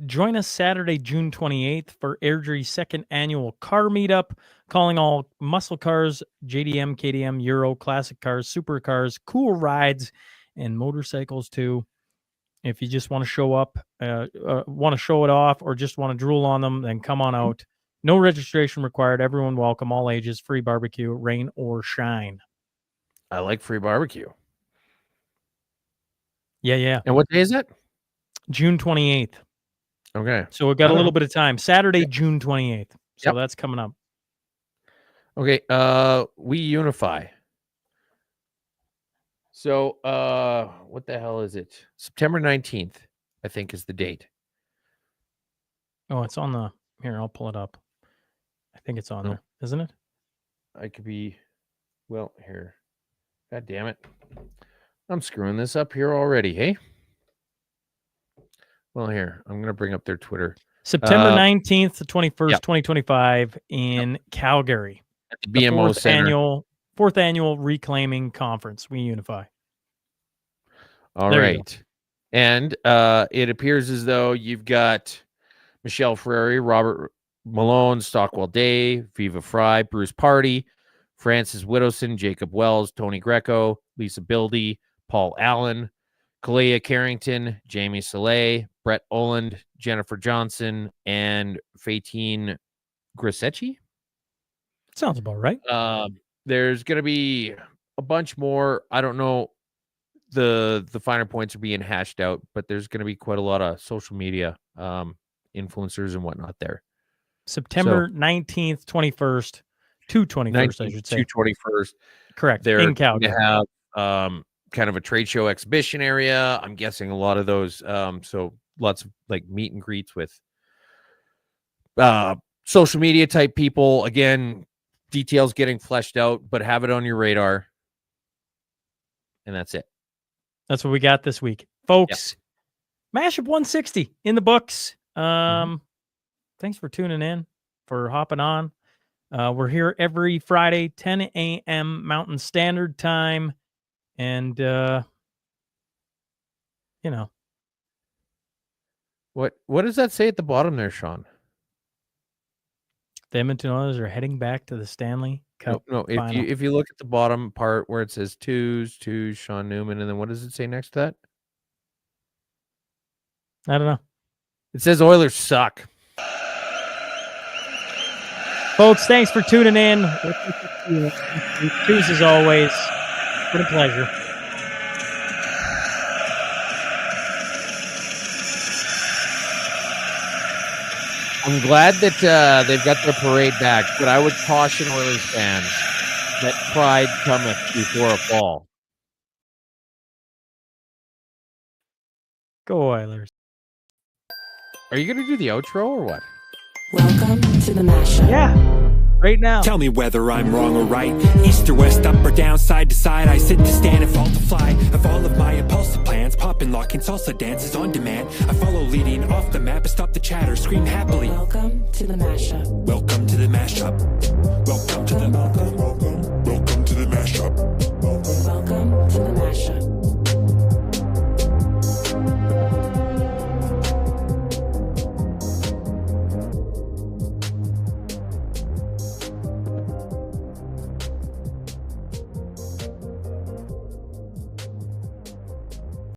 join us Saturday, June 28th for Airdrie's second annual car meetup, calling all muscle cars, JDM, KDM, Euro, classic cars, supercars, cool rides, and motorcycles too. If you just want to show up, want to show it off, or just want to drool on them, then come on out. No registration required. Everyone welcome, all ages, free barbecue, rain or shine. I like free barbecue. Yeah. And what day is it? June 28th. Okay. So we've got a little bit of time. Saturday, June 28th. So that's coming up. Okay. We unify. So what the hell is it? September 19th, I think, is the date. Oh, it's on the here. I'll pull it up. I think it's on No. there, isn't it? I could be, well, here. God damn it. I'm screwing this up here already, hey? Well, here, I'm going to bring up their Twitter. September 19th to 21st, Yep. 2025 in Calgary. At the The BMO Center. fourth annual Reclaiming Conference. We unify. All There you right. And it appears as though you've got Michelle Ferrari, Robert Malone, Stockwell Day, Viva Fry, Bruce Party, Francis Widowson, Jacob Wells, Tony Greco, Lisa Bildy, Paul Allen, Kalea Carrington, Jamie Soleil, Brett Oland, Jennifer Johnson, and Fatine Grisecci. Sounds about right. There's going to be a bunch more. I don't know. The finer points are being hashed out, but there's going to be quite a lot of social media influencers and whatnot there. September 19th, 21st, 21st, I should say. 21st. Correct. They're in going to Calgary. have kind of a trade show exhibition area. I'm guessing a lot of those. So lots of like meet and greets with social media type people. Again, details getting fleshed out, but have it on your radar. And that's it. That's what we got this week. Folks, Mashup 160 in the books. Thanks for tuning in, for hopping on. We're here every Friday, 10 a.m. Mountain Standard Time. And, you know. What does that say at the bottom there, Sean? The Edmonton Oilers are heading back to the Stanley Cup. No. final. If you look at the bottom part where it says twos, Sean Newman, and then what does it say next to that? I don't know. It says Oilers suck. Folks, thanks for tuning in. Tues as always. It's been a pleasure. I'm glad that they've got their parade back, but I would caution Oilers fans that pride cometh before a fall. Go Oilers. Are you going to do the outro or what? Welcome to the Mashup. Yeah, right now. Tell me whether I'm wrong or right. East or west, up or down, side to side. I sit to stand and fall to fly. Of all of my impulsive plans, pop and lock and salsa dances on demand. I follow leading off the map and stop the chatter, scream happily. Welcome to the Mashup. Welcome to the mashup. Welcome to the mashup.